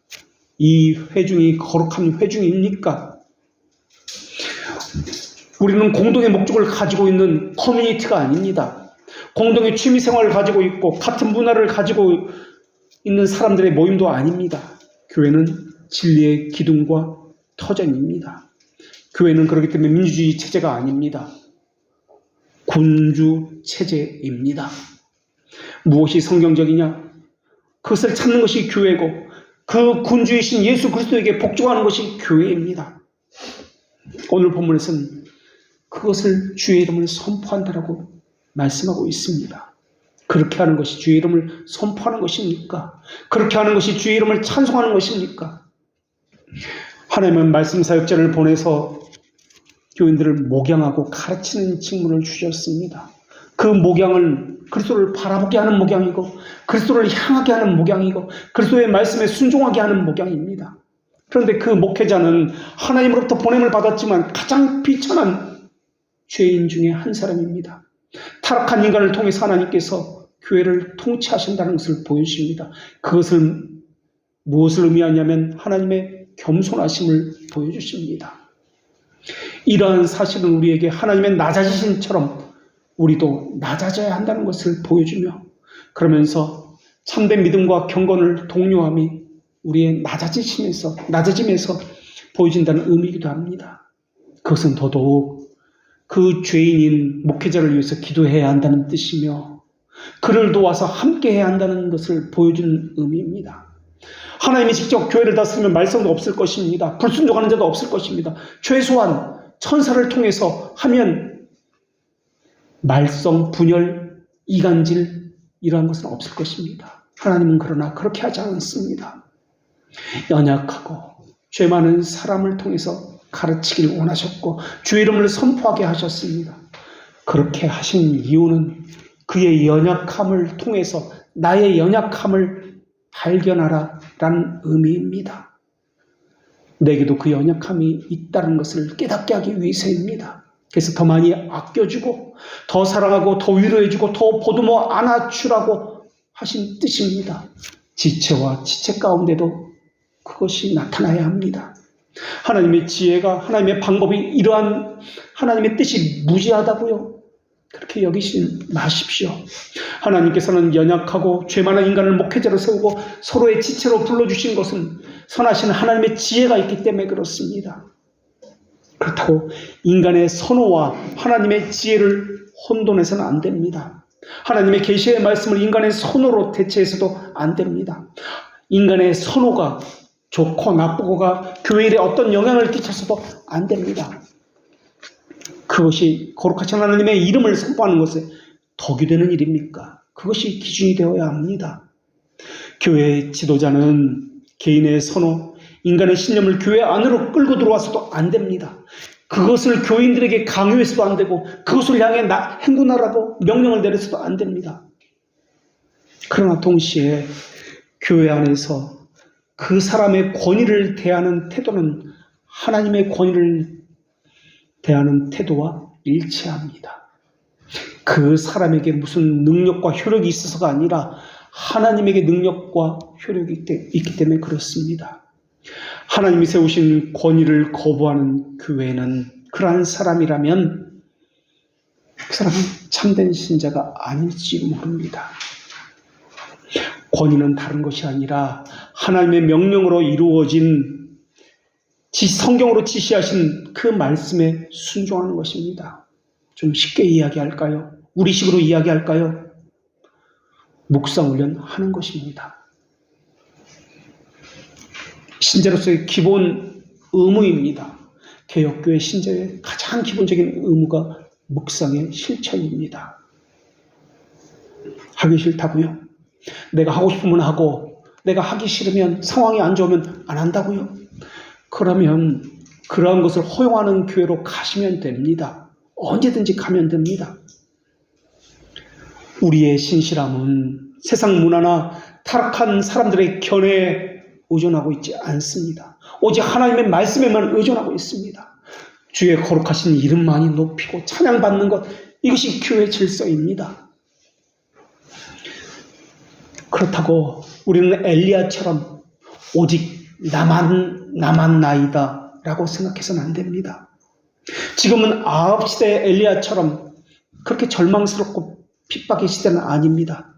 이 회중이 거룩한 회중입니까? 우리는 공동의 목적을 가지고 있는 커뮤니티가 아닙니다. 공동의 취미생활을 가지고 있고 같은 문화를 가지고 있는 사람들의 모임도 아닙니다. 교회는 진리의 기둥과 터전입니다. 교회는 그렇기 때문에 민주주의 체제가 아닙니다. 군주 체제입니다. 무엇이 성경적이냐? 그것을 찾는 것이 교회고 그 군주이신 예수 그리스도에게 복종하는 것이 교회입니다. 오늘 본문에서는 그것을 주의 이름을 선포한다라고 말씀하고 있습니다. 그렇게 하는 것이 주의 이름을 선포하는 것입니까? 그렇게 하는 것이 주의 이름을 찬송하는 것입니까? 하나님은 말씀 사역자를 보내서 교인들을 목양하고 가르치는 직무를 주셨습니다. 그 목양은 그리스도를 바라보게 하는 목양이고 그리스도를 향하게 하는 목양이고 그리스도의 말씀에 순종하게 하는 목양입니다. 그런데 그 목회자는 하나님으로부터 보냄을 받았지만 가장 비천한 죄인 중에 한 사람입니다. 타락한 인간을 통해서 하나님께서 교회를 통치하신다는 것을 보여주십니다. 그것은 무엇을 의미하냐면 하나님의 겸손하심을 보여주십니다. 이러한 사실은 우리에게 하나님의 낮아지심처럼 우리도 낮아져야 한다는 것을 보여주며 그러면서 참된 믿음과 경건을 독려함이 우리의 낮아짐에서 보여진다는 의미이기도 합니다. 그것은 더더욱 그 죄인인 목회자를 위해서 기도해야 한다는 뜻이며 그를 도와서 함께해야 한다는 것을 보여주는 의미입니다. 하나님이 직접 교회를 다스리면 말썽도 없을 것입니다. 불순종하는 자도 없을 것입니다. 최소한 천사를 통해서 하면 말썽, 분열, 이간질 이러한 것은 없을 것입니다. 하나님은 그러나 그렇게 하지 않습니다. 연약하고 죄 많은 사람을 통해서 가르치기를 원하셨고 주의 이름을 선포하게 하셨습니다. 그렇게 하신 이유는 그의 연약함을 통해서 나의 연약함을 발견하라 라는 의미입니다. 내게도 그 연약함이 있다는 것을 깨닫게 하기 위해서입니다. 그래서 더 많이 아껴주고 더 사랑하고 더 위로해주고 더 보듬어 안아주라고 하신 뜻입니다. 지체와 지체 가운데도 그것이 나타나야 합니다. 하나님의 지혜가 하나님의 방법이 이러한 하나님의 뜻이 무지하다고요? 그렇게 여기지 마십시오. 하나님께서는 연약하고 죄 많은 인간을 목회자로 세우고 서로의 지체로 불러주신 것은 선하신 하나님의 지혜가 있기 때문에 그렇습니다. 그렇다고 인간의 선호와 하나님의 지혜를 혼돈해서는 안 됩니다. 하나님의 계시의 말씀을 인간의 선호로 대체해서도 안 됩니다. 인간의 선호가 좋고 나쁘고가 교회 일에 어떤 영향을 끼쳐서도 안 됩니다. 그것이 거룩하신 하나님의 이름을 선포하는 것에 덕이 되는 일입니까? 그것이 기준이 되어야 합니다. 교회의 지도자는 개인의 선호, 인간의 신념을 교회 안으로 끌고 들어와서도 안 됩니다. 그것을 교인들에게 강요해서도 안 되고 그것을 향해 행군하라고 명령을 내려서도 안 됩니다. 그러나 동시에 교회 안에서 그 사람의 권위를 대하는 태도는 하나님의 권위를 대하는 태도와 일치합니다. 그 사람에게 무슨 능력과 효력이 있어서가 아니라 하나님에게 능력과 효력이 있기 때문에 그렇습니다. 하나님이 세우신 권위를 거부하는 교회는 그러한 사람이라면 그 사람은 참된 신자가 아닐지 모릅니다. 권위는 다른 것이 아니라 하나님의 명령으로 이루어진 성경으로 지시하신 그 말씀에 순종하는 것입니다. 좀 쉽게 이야기할까요? 우리식으로 이야기할까요? 묵상훈련 하는 것입니다. 신자로서의 기본 의무입니다. 개혁교회 신자의 가장 기본적인 의무가 묵상의 실천입니다. 하기 싫다고요? 내가 하고 싶으면 하고 내가 하기 싫으면 상황이 안 좋으면 안 한다고요? 그러면 그러한 것을 허용하는 교회로 가시면 됩니다. 언제든지 가면 됩니다. 우리의 신실함은 세상 문화나 타락한 사람들의 견해에 의존하고 있지 않습니다. 오직 하나님의 말씀에만 의존하고 있습니다. 주의 거룩하신 이름만이 높이고 찬양받는 것, 이것이 교회 질서입니다. 그렇다고 우리는 엘리야처럼 오직 나만 나이다 라고 생각해서는 안 됩니다. 지금은 아합 시대의 엘리야처럼 그렇게 절망스럽고 핍박의 시대는 아닙니다.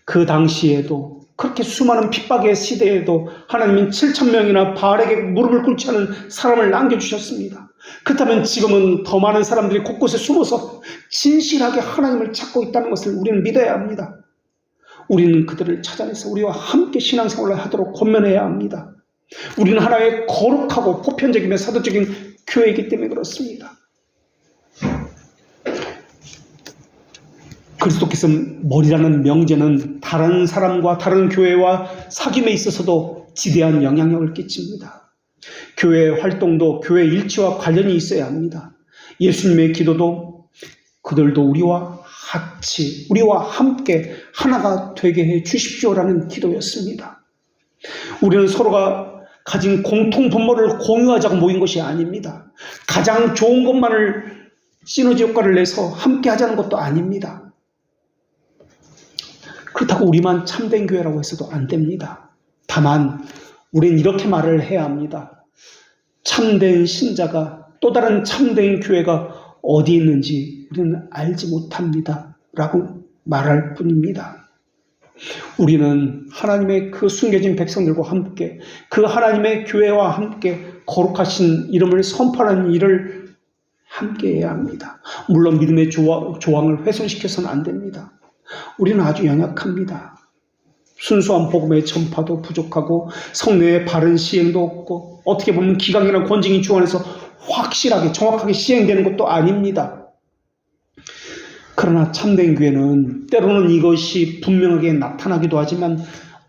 그 당시에도 그렇게 수많은 핍박의 시대에도 하나님은 7,000명이나 바알에게 무릎을 꿇지 않은 사람을 남겨주셨습니다. 그렇다면 지금은 더 많은 사람들이 곳곳에 숨어서 진실하게 하나님을 찾고 있다는 것을 우리는 믿어야 합니다. 우리는 그들을 찾아내서 우리와 함께 신앙생활을 하도록 권면해야 합니다. 우리는 하나의 거룩하고 보편적이며 사도적인 교회이기 때문에 그렇습니다. 그리스도께서 머리라는 명제는 다른 사람과 다른 교회와 사귐에 있어서도 지대한 영향력을 끼칩니다. 교회의 활동도 교회 일치와 관련이 있어야 합니다. 예수님의 기도도 그들도 우리와 함께 하나가 되게 해 주십시오라는 기도였습니다. 우리는 서로가 가진 공통 분모를 공유하자고 모인 것이 아닙니다. 가장 좋은 것만을 시너지 효과를 내서 함께 하자는 것도 아닙니다. 그렇다고 우리만 참된 교회라고 해서도 안 됩니다. 다만 우리는 이렇게 말을 해야 합니다. 참된 신자가 또 다른 참된 교회가 어디 있는지 우리는 알지 못합니다 라고 말할 뿐입니다. 우리는 하나님의 그 숨겨진 백성들과 함께 그 하나님의 교회와 함께 거룩하신 이름을 선포하는 일을 함께 해야 합니다. 물론 믿음의 조항을 훼손시켜서는 안 됩니다. 우리는 아주 연약합니다. 순수한 복음의 전파도 부족하고 성례의 바른 시행도 없고 어떻게 보면 기강이나 권징이 주 안에서 확실하게 정확하게 시행되는 것도 아닙니다. 그러나 참된 교회는 때로는 이것이 분명하게 나타나기도 하지만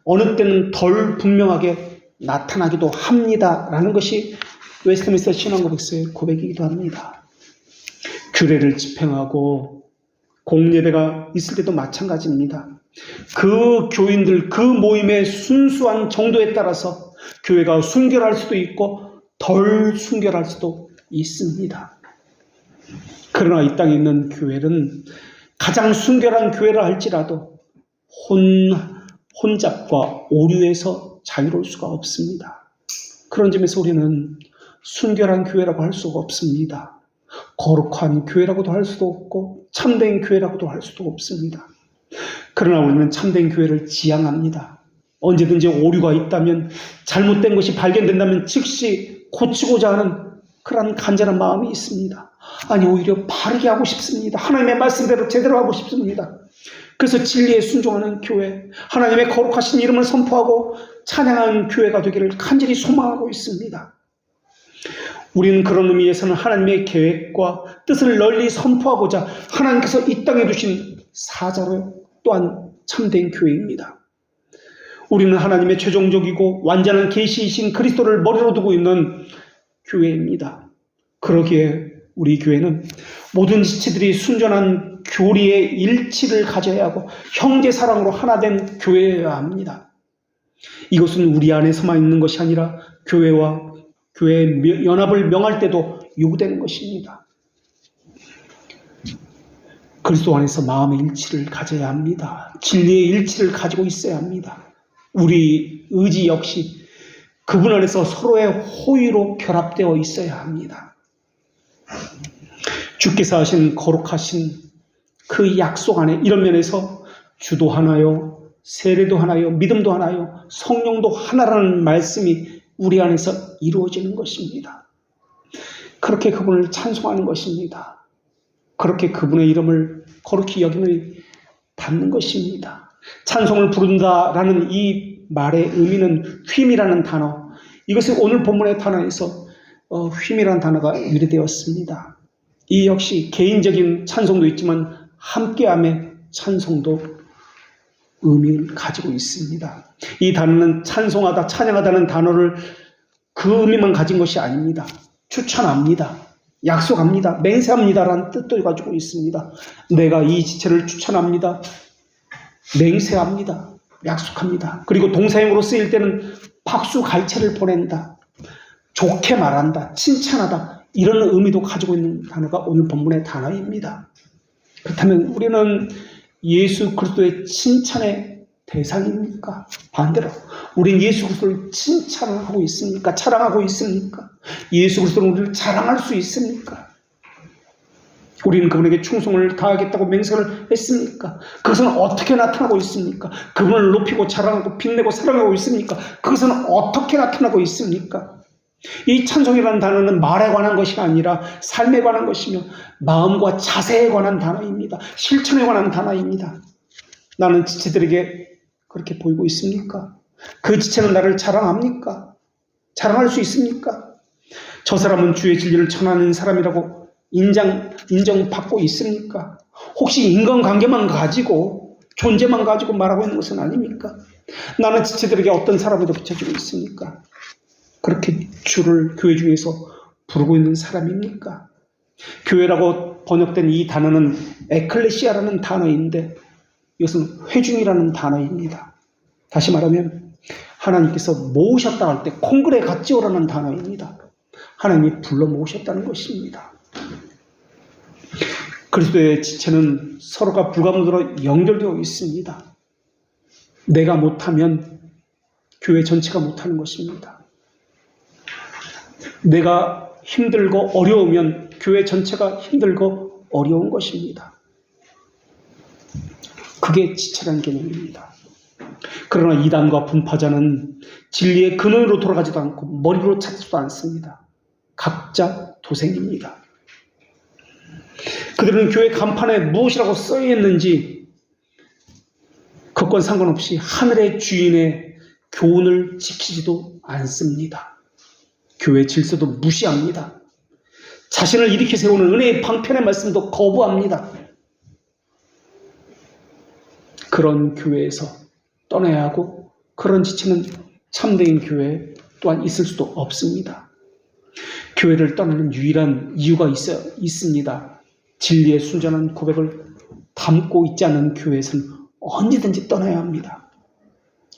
어느 때는 덜 분명하게 나타나기도 합니다라는 것이 웨스트민스터 신앙고백서의 고백이기도 합니다. 규례를 집행하고 공예배가 있을 때도 마찬가지입니다. 그 교인들, 그 모임의 순수한 정도에 따라서 교회가 순결할 수도 있고 덜 순결할 수도 있습니다. 그러나 이 땅에 있는 교회는 가장 순결한 교회라 할지라도 혼잡과 오류에서 자유로울 수가 없습니다. 그런 점에서 우리는 순결한 교회라고 할 수가 없습니다. 거룩한 교회라고도 할 수도 없고 참된 교회라고도 할 수도 없습니다. 그러나 우리는 참된 교회를 지향합니다. 언제든지 오류가 있다면, 잘못된 것이 발견된다면 즉시 고치고자 하는 그런 간절한 마음이 있습니다. 아니, 오히려 바르게 하고 싶습니다. 하나님의 말씀대로 제대로 하고 싶습니다. 그래서 진리에 순종하는 교회, 하나님의 거룩하신 이름을 선포하고 찬양하는 교회가 되기를 간절히 소망하고 있습니다. 우리는 그런 의미에서는 하나님의 계획과 뜻을 널리 선포하고자 하나님께서 이 땅에 두신 사자로 또한 참된 교회입니다. 우리는 하나님의 최종적이고 완전한 계시이신 그리스도를 머리로 두고 있는 교회입니다. 그러기에 우리 교회는 모든 지체들이 순전한 교리의 일치를 가져야 하고 형제 사랑으로 하나 된 교회여야 합니다. 이것은 우리 안에서만 있는 것이 아니라 교회와 교회의 연합을 명할 때도 요구되는 것입니다. 그리스도 안에서 마음의 일치를 가져야 합니다. 진리의 일치를 가지고 있어야 합니다. 우리 의지 역시 그분 안에서 서로의 호의로 결합되어 있어야 합니다. 주께서 하신 거룩하신 그 약속 안에 이런 면에서 주도 하나요, 세례도 하나요, 믿음도 하나요, 성령도 하나라는 말씀이 우리 안에서 이루어지는 것입니다. 그렇게 그분을 찬송하는 것입니다. 그렇게 그분의 이름을 거룩히 여김을 받는 것입니다. 찬송을 부른다라는 이 말의 의미는 휨이라는 단어, 이것이 오늘 본문의 단어에서 휨이라는 단어가 유래되었습니다. 이 역시 개인적인 찬송도 있지만 함께함의 찬송도 의미를 가지고 있습니다. 이 단어는 찬송하다, 찬양하다는 단어를 그 의미만 가진 것이 아닙니다. 추천합니다. 약속합니다. 맹세합니다라는 뜻도 가지고 있습니다. 내가 이 지체를 추천합니다. 맹세합니다. 약속합니다. 그리고 동사형으로 쓰일 때는 박수 갈채를 보낸다. 좋게 말한다. 칭찬하다. 이런 의미도 가지고 있는 단어가 오늘 본문의 단어입니다. 그렇다면 우리는 예수 그리스도의 칭찬의 대상입니까? 반대로 우리는 예수 그리스도를 칭찬하고 있습니까? 자랑하고 있습니까? 예수 그리스도는 우리를 자랑할 수 있습니까? 우리는 그분에게 충성을 다하겠다고 맹세를 했습니까? 그것은 어떻게 나타나고 있습니까? 그분을 높이고 자랑하고 빛내고 사랑하고 있습니까? 그것은 어떻게 나타나고 있습니까? 이 찬송이라는 단어는 말에 관한 것이 아니라 삶에 관한 것이며 마음과 자세에 관한 단어입니다. 실천에 관한 단어입니다. 나는 지체들에게 그렇게 보이고 있습니까? 그 지체는 나를 자랑합니까? 자랑할 수 있습니까? 저 사람은 주의 진리를 전하는 사람이라고 인정받고 있습니까? 혹시 인간관계만 가지고 존재만 가지고 말하고 있는 것은 아닙니까? 나는 지체들에게 어떤 사람으로 비춰지고 있습니까? 그렇게 주를 교회 중에서 부르고 있는 사람입니까? 교회라고 번역된 이 단어는 에클레시아라는 단어인데 이것은 회중이라는 단어입니다. 다시 말하면 하나님께서 모으셨다 할 때 콩그레 갓지오라는 단어입니다. 하나님이 불러 모으셨다는 것입니다. 그리스도의 지체는 서로가 불가분으로 연결되어 있습니다. 내가 못하면 교회 전체가 못하는 것입니다. 내가 힘들고 어려우면 교회 전체가 힘들고 어려운 것입니다. 그게 지체라는 개념입니다. 그러나 이단과 분파자는 진리의 근원으로 돌아가지도 않고 머리로 찾지도 않습니다. 각자 도생입니다. 그들은 교회 간판에 무엇이라고 써있는지 그것과 상관없이 하늘의 주인의 교훈을 지키지도 않습니다. 교회 질서도 무시합니다. 자신을 일으켜 세우는 은혜의 방편의 말씀도 거부합니다. 그런 교회에서 떠나야 하고 그런 지체는 참된 교회 또한 있을 수도 없습니다. 교회를 떠나는 유일한 이유가 있습니다. 진리의 순전한 고백을 담고 있지 않은 교회에서는 언제든지 떠나야 합니다.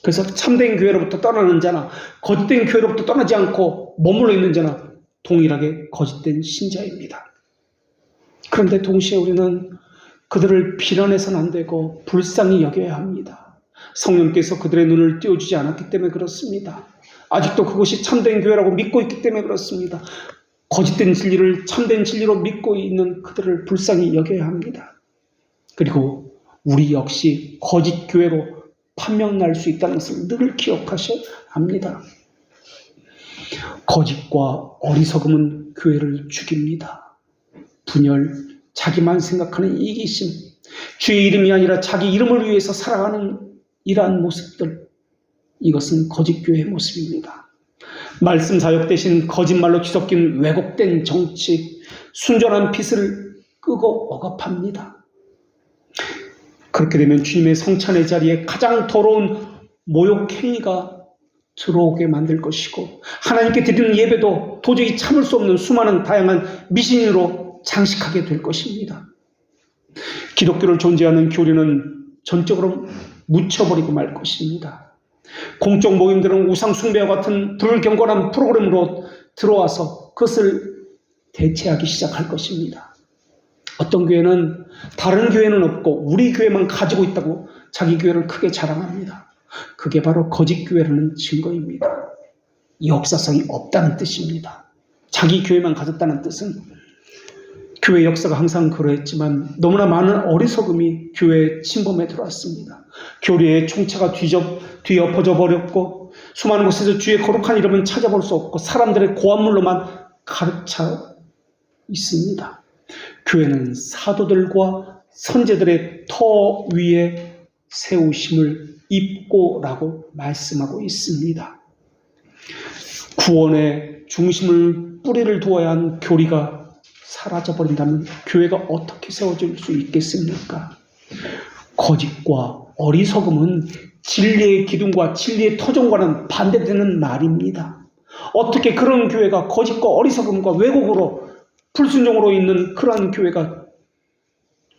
그래서 참된 교회로부터 떠나는 자나 거짓된 교회로부터 떠나지 않고 머물러 있는 자나 동일하게 거짓된 신자입니다. 그런데 동시에 우리는 그들을 비난해서는 안 되고 불쌍히 여겨야 합니다. 성령께서 그들의 눈을 띄워주지 않았기 때문에 그렇습니다. 아직도 그것이 참된 교회라고 믿고 있기 때문에 그렇습니다. 거짓된 진리를 참된 진리로 믿고 있는 그들을 불쌍히 여겨야 합니다. 그리고 우리 역시 거짓 교회로 판명날 수 있다는 것을 늘 기억하셔야 합니다. 거짓과 어리석음은 교회를 죽입니다. 분열, 자기만 생각하는 이기심, 주의 이름이 아니라 자기 이름을 위해서 살아가는 이러한 모습들, 이것은 거짓 교회의 모습입니다. 말씀 사역 대신 거짓말로 뒤섞인 왜곡된 정치, 순전한 빛을 끄고 억압합니다. 그렇게 되면 주님의 성찬의 자리에 가장 더러운 모욕 행위가 들어오게 만들 것이고 하나님께 드리는 예배도 도저히 참을 수 없는 수많은 다양한 미신으로 장식하게 될 것입니다. 기독교를 존재하는 교리는 전적으로 묻혀버리고 말 것입니다. 공적 모임들은 우상 숭배와 같은 불경건한 프로그램으로 들어와서 그것을 대체하기 시작할 것입니다. 어떤 교회는 다른 교회는 없고 우리 교회만 가지고 있다고 자기 교회를 크게 자랑합니다. 그게 바로 거짓 교회라는 증거입니다. 역사성이 없다는 뜻입니다. 자기 교회만 가졌다는 뜻은 교회 역사가 항상 그러했지만 너무나 많은 어리석음이 교회에 침범해 들어왔습니다. 교리의 총체가 뒤엎어져 버렸고 수많은 곳에서 주의 거룩한 이름은 찾아볼 수 없고 사람들의 고한물로만 가르쳐 있습니다. 교회는 사도들과 선제들의 터 위에 세우심을 입고라고 말씀하고 있습니다. 구원의 중심을 뿌리를 두어야 한 교리가 사라져버린다면 교회가 어떻게 세워질 수 있겠습니까? 거짓과 어리석음은 진리의 기둥과 진리의 터전과는 반대되는 말입니다. 어떻게 그런 교회가 거짓과 어리석음과 왜곡으로 불순종으로 있는 그러한 교회가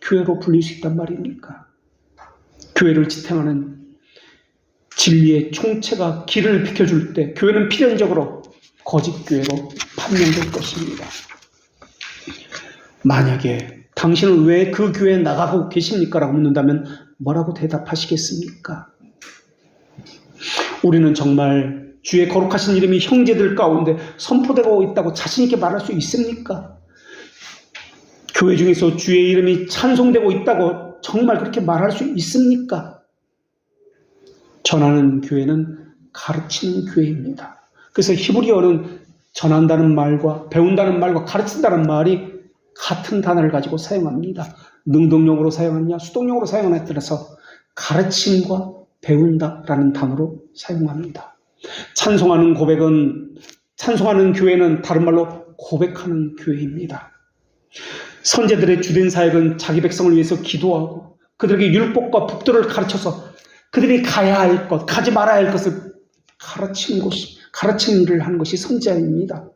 교회로 불릴 수 있단 말입니까? 교회를 지탱하는 진리의 총체가 길을 비켜줄 때 교회는 필연적으로 거짓 교회로 판명될 것입니다. 만약에 당신은 왜 그 교회에 나가고 계십니까? 라고 묻는다면 뭐라고 대답하시겠습니까? 우리는 정말 주의 거룩하신 이름이 형제들 가운데 선포되고 있다고 자신 있게 말할 수 있습니까? 교회 중에서 주의 이름이 찬송되고 있다고 정말 그렇게 말할 수 있습니까? 전하는 교회는 가르치는 교회입니다. 그래서 히브리어는 전한다는 말과 배운다는 말과 가르친다는 말이 같은 단어를 가지고 사용합니다. 능동용으로 사용하느냐 수동용으로 사용하느냐에 따라서 가르침과 배운다라는 단어로 사용합니다. 찬송하는 교회는 다른 말로 고백하는 교회입니다. 선제들의 주된 사역은 자기 백성을 위해서 기도하고 그들에게 율법과 법도를 가르쳐서 그들이 가야 할 것, 가지 말아야 할 것을 가르치는 일을 하는 것이 선지자입니다.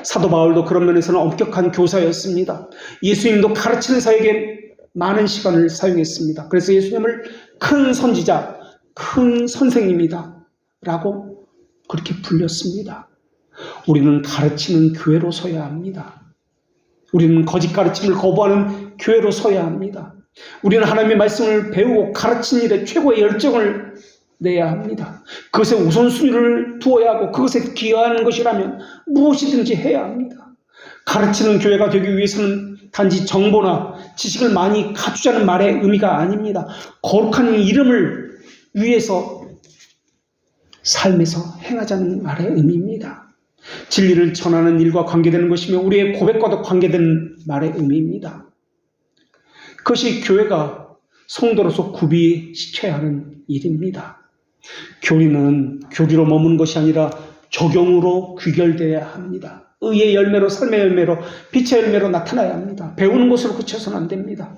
사도 바울도 그런 면에서는 엄격한 교사였습니다. 예수님도 가르치는 사역에 많은 시간을 사용했습니다. 그래서 예수님을 큰 선지자, 큰 선생님이다 라고 그렇게 불렸습니다. 우리는 가르치는 교회로 서야 합니다. 우리는 거짓 가르침을 거부하는 교회로 서야 합니다. 우리는 하나님의 말씀을 배우고 가르치는 일에 최고의 열정을 내야 합니다. 그것에 우선순위를 두어야 하고 그것에 기여하는 것이라면 무엇이든지 해야 합니다. 가르치는 교회가 되기 위해서는 단지 정보나 지식을 많이 갖추자는 말의 의미가 아닙니다. 거룩한 이름을 위해서 삶에서 행하자는 말의 의미입니다. 진리를 전하는 일과 관계되는 것이며 우리의 고백과도 관계되는 말의 의미입니다. 그것이 교회가 성도로서 구비시켜야 하는 일입니다. 교리는 교리로 머무는 것이 아니라 적용으로 귀결되어야 합니다. 의의 열매로, 삶의 열매로, 빛의 열매로 나타나야 합니다. 배우는 것으로 그쳐서는 안 됩니다.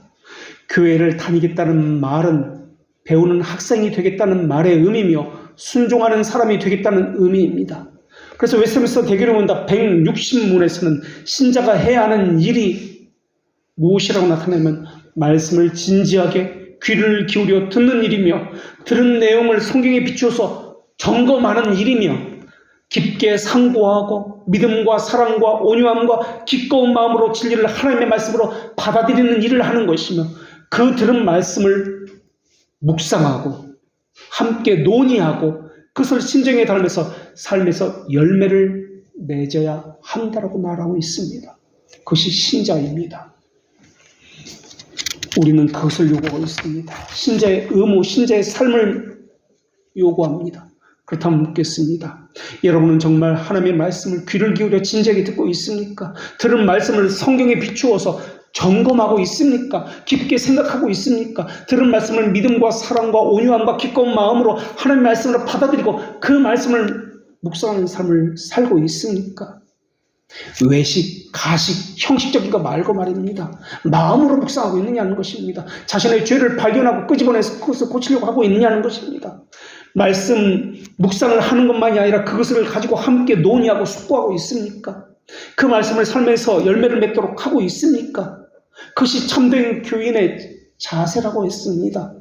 교회를 다니겠다는 말은 배우는 학생이 되겠다는 말의 의미며 순종하는 사람이 되겠다는 의미입니다. 그래서 웨스트민스터 대교로 본다 160문에서는 신자가 해야 하는 일이 무엇이라고 나타내면 말씀을 진지하게 귀를 기울여 듣는 일이며 들은 내용을 성경에 비추어서 점검하는 일이며 깊게 상고하고 믿음과 사랑과 온유함과 기꺼운 마음으로 진리를 하나님의 말씀으로 받아들이는 일을 하는 것이며 그 들은 말씀을 묵상하고 함께 논의하고 그것을 신정에 달면서 삶에서 열매를 맺어야 한다라고 말하고 있습니다. 그것이 신자입니다. 우리는 그것을 요구하고 있습니다. 신자의 의무, 신자의 삶을 요구합니다. 그렇다면 묻겠습니다. 여러분은 정말 하나님의 말씀을 귀를 기울여 진지하게 듣고 있습니까? 들은 말씀을 성경에 비추어서 점검하고 있습니까? 깊게 생각하고 있습니까? 들은 말씀을 믿음과 사랑과 온유함과 기꺼운 마음으로 하나님의 말씀으로 받아들이고 그 말씀을 묵상하는 삶을 살고 있습니까? 외식, 가식, 형식적인 거 말고 말입니다. 마음으로 묵상하고 있느냐는 것입니다. 자신의 죄를 발견하고 끄집어내서 그것을 고치려고 하고 있느냐는 것입니다. 말씀 묵상을 하는 것만이 아니라 그것을 가지고 함께 논의하고 숙고하고 있습니까? 그 말씀을 삶에서 열매를 맺도록 하고 있습니까? 그것이 참된 교인의 자세라고 했습니다.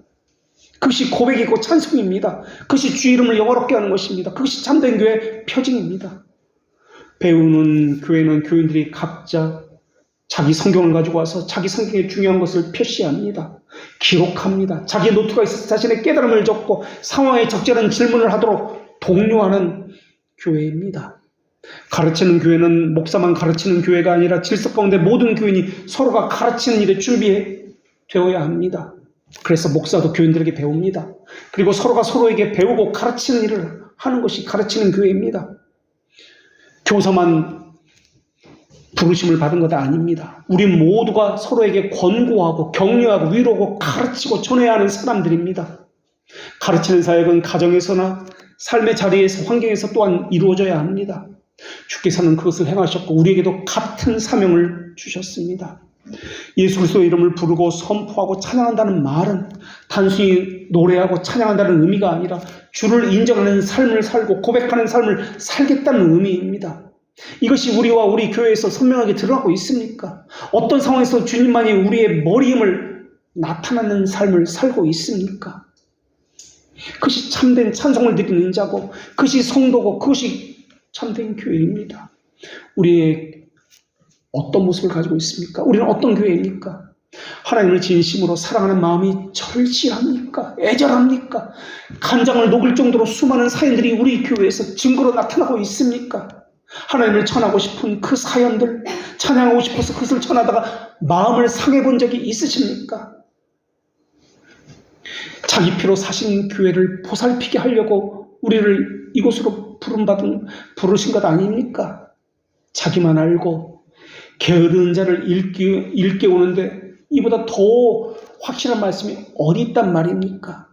그것이 고백이고 찬송입니다. 그것이 주 이름을 영화롭게 하는 것입니다. 그것이 참된 교회의 표징입니다. 배우는 교회는 교인들이 각자 자기 성경을 가지고 와서 자기 성경에 중요한 것을 표시합니다. 기록합니다. 자기 노트가 있어서 자신의 깨달음을 적고 상황에 적절한 질문을 하도록 독려하는 교회입니다. 가르치는 교회는 목사만 가르치는 교회가 아니라 질서 가운데 모든 교인이 서로가 가르치는 일에 준비되어야 합니다. 그래서 목사도 교인들에게 배웁니다. 그리고 서로가 서로에게 배우고 가르치는 일을 하는 것이 가르치는 교회입니다. 교사만 부르심을 받은 것 아닙니다. 우리 모두가 서로에게 권고하고 격려하고 위로하고 가르치고 전해야 하는 사람들입니다. 가르치는 사역은 가정에서나 삶의 자리에서 환경에서 또한 이루어져야 합니다. 주께서는 그것을 행하셨고 우리에게도 같은 사명을 주셨습니다. 예수 그리스도의 이름을 부르고 선포하고 찬양한다는 말은 단순히 노래하고 찬양한다는 의미가 아니라 주를 인정하는 삶을 살고 고백하는 삶을 살겠다는 의미입니다. 이것이 우리와 우리 교회에서 선명하게 드러나고 있습니까? 어떤 상황에서 주님만이 우리의 머리임을 나타나는 삶을 살고 있습니까? 그것이 참된 찬송을 드리는 자고 그것이 성도고 그것이 참된 교회입니다. 우리의 어떤 모습을 가지고 있습니까? 우리는 어떤 교회입니까? 하나님을 진심으로 사랑하는 마음이 절실합니까? 애절합니까? 간장을 녹일 정도로 수많은 사연들이 우리 교회에서 증거로 나타나고 있습니까? 하나님을 전하고 싶은 그 사연들, 찬양하고 싶어서 그것을 전하다가 마음을 상해본 적이 있으십니까? 자기 피로 사신 교회를 보살피게 하려고 우리를 이곳으로 부르신 것 아닙니까? 자기만 알고 게으른 자를 일깨우는데 이보다 더 확실한 말씀이 어디 있단 말입니까?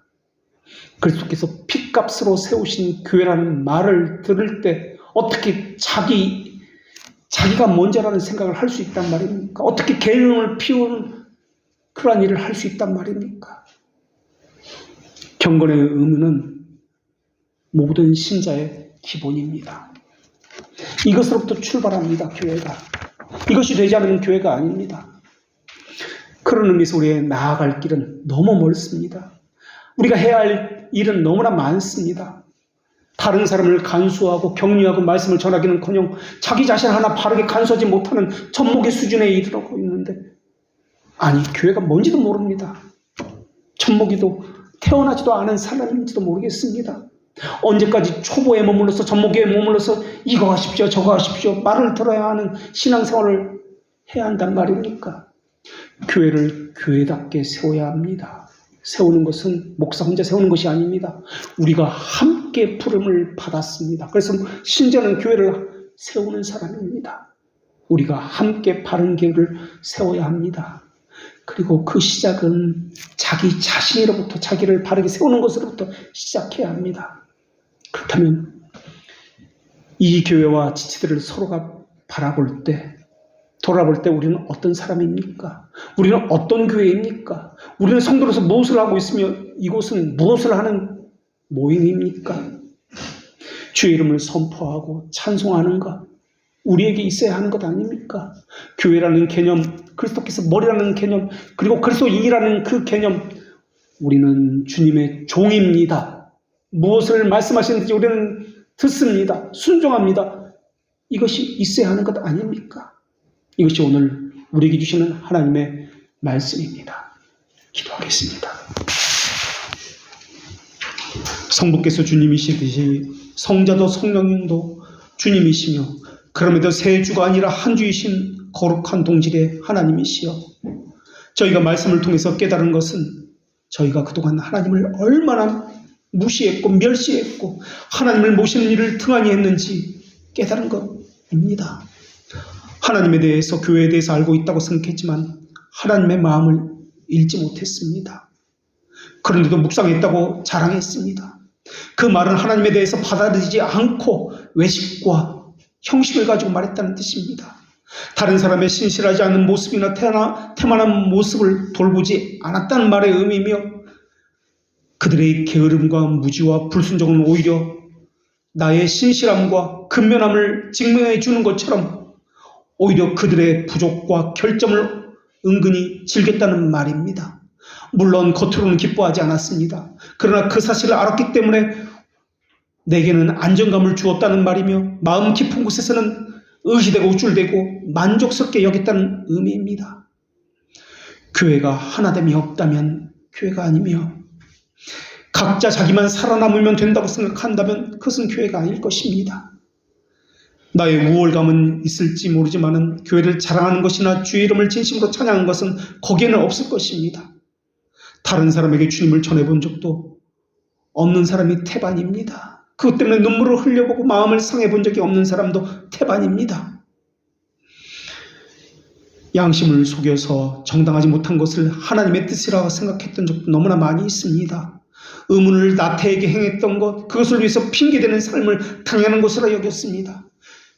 그리스도께서 핏값으로 세우신 교회라는 말을 들을 때 어떻게 자기가 먼저라는 생각을 할 수 있단 말입니까? 어떻게 계명을 피우는 그러한 일을 할 수 있단 말입니까? 경건의 의무는 모든 신자의 기본입니다. 이것으로부터 출발합니다. 교회가. 이것이 되지 않으면 교회가 아닙니다. 그런 의미에서 우리의 나아갈 길은 너무 멀습니다. 우리가 해야 할 일은 너무나 많습니다. 다른 사람을 간수하고 격려하고 말씀을 전하기는커녕 자기 자신 하나 바르게 간수하지 못하는 젖먹이 수준에 이르고 있는데 아니 교회가 뭔지도 모릅니다. 젖먹이도 태어나지도 않은 사람인지도 모르겠습니다. 언제까지 초보에 머물러서 젖먹이에 머물러서 이거 하십시오 저거 하십시오 말을 들어야 하는 신앙생활을 해야 한단 말입니까? 교회를 교회답게 세워야 합니다. 세우는 것은 목사 혼자 세우는 것이 아닙니다. 우리가 함께 부름을 받았습니다. 그래서 신자는 교회를 세우는 사람입니다. 우리가 함께 바른 교회를 세워야 합니다. 그리고 그 시작은 자기 자신으로부터, 자기를 바르게 세우는 것으로부터 시작해야 합니다. 그렇다면 이 교회와 지체들을 서로가 바라볼 때, 돌아볼 때 우리는 어떤 사람입니까? 우리는 어떤 교회입니까? 우리는 성도로서 무엇을 하고 있으며 이곳은 무엇을 하는 모임입니까? 주의 이름을 선포하고 찬송하는 것, 우리에게 있어야 하는 것 아닙니까? 교회라는 개념, 그리스도께서 머리라는 개념, 그리고 그리스도인이라는 그 개념, 우리는 주님의 종입니다. 무엇을 말씀하시는지 우리는 듣습니다. 순종합니다. 이것이 있어야 하는 것 아닙니까? 이것이 오늘 우리에게 주시는 하나님의 말씀입니다. 기도하겠습니다. 성부께서 주님이시듯이 성자도 성령님도 주님이시며 그럼에도 세 주가 아니라 한 주이신 거룩한 동질의 하나님이시여, 저희가 말씀을 통해서 깨달은 것은 저희가 그동안 하나님을 얼마나 무시했고 멸시했고 하나님을 모시는 일을 등한히 했는지 깨달은 것입니다. 하나님에 대해서, 교회에 대해서 알고 있다고 생각했지만 하나님의 마음을 읽지 못했습니다. 그런데도 묵상했다고 자랑했습니다. 그 말은 하나님에 대해서 받아들이지 않고 외식과 형식을 가지고 말했다는 뜻입니다. 다른 사람의 신실하지 않은 모습이나 태만한 모습을 돌보지 않았다는 말의 의미며, 그들의 게으름과 무지와 불순종은 오히려 나의 신실함과 근면함을 증명해 주는 것처럼 오히려 그들의 부족과 결점을 은근히 즐겼다는 말입니다. 물론 겉으로는 기뻐하지 않았습니다. 그러나 그 사실을 알았기 때문에 내게는 안정감을 주었다는 말이며 마음 깊은 곳에서는 의시되고 우쭐대고 만족스럽게 여겼다는 의미입니다. 교회가 하나됨이 없다면 교회가 아니며 각자 자기만 살아남으면 된다고 생각한다면 그것은 교회가 아닐 것입니다. 나의 우월감은 있을지 모르지만 교회를 자랑하는 것이나 주의 이름을 진심으로 찬양하는 것은 거기에는 없을 것입니다. 다른 사람에게 주님을 전해본 적도 없는 사람이 태반입니다. 그것 때문에 눈물을 흘려보고 마음을 상해본 적이 없는 사람도 태반입니다. 양심을 속여서 정당하지 못한 것을 하나님의 뜻이라고 생각했던 적도 너무나 많이 있습니다. 의문을 나태하게 행했던 것, 그것을 위해서 핑계대는 삶을 당하는 것으로 여겼습니다.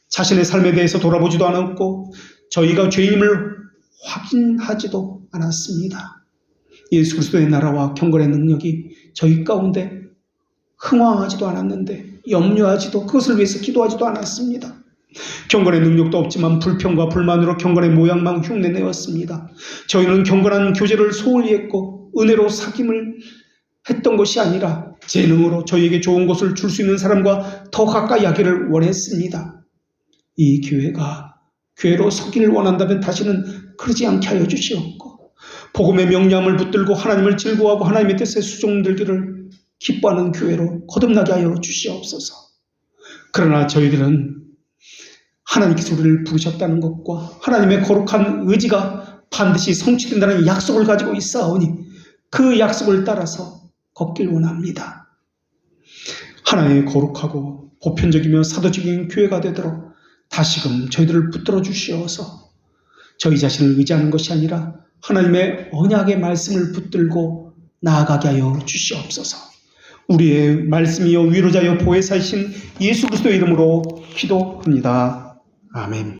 자신의 삶에 대해서 돌아보지도 않았고 저희가 죄인임을 확인하지도 않았습니다. 예수 그리스도의 나라와 경건의 능력이 저희 가운데 흥황하지도 않았는데 염려하지도, 그것을 위해서 기도하지도 않았습니다. 경건의 능력도 없지만 불평과 불만으로 경건의 모양만 흉내내었습니다. 저희는 경건한 교제를 소홀히 했고 은혜로 사귐을 했던 것이 아니라 재능으로 저희에게 좋은 것을 줄 수 있는 사람과 더 가까이 하기를 원했습니다. 이 교회가 교회로 서기를 원한다면 다시는 그러지 않게 하여 주시옵고, 복음의 명령을 붙들고 하나님을 즐거워하고 하나님의 뜻에 수종들기를 기뻐하는 교회로 거듭나게 하여 주시옵소서. 그러나 저희들은 하나님께서 우리를 부르셨다는 것과 하나님의 거룩한 의지가 반드시 성취된다는 약속을 가지고 있사오니 그 약속을 따라서 걷길 원합니다. 하나님의 거룩하고 보편적이며 사도적인 교회가 되도록 다시금 저희들을 붙들어 주시어서 저희 자신을 의지하는 것이 아니라 하나님의 언약의 말씀을 붙들고 나아가게 하여 주시옵소서. 우리의 말씀이요 위로자요 보혜사이신 예수 그리스도의 이름으로 기도합니다. 아멘.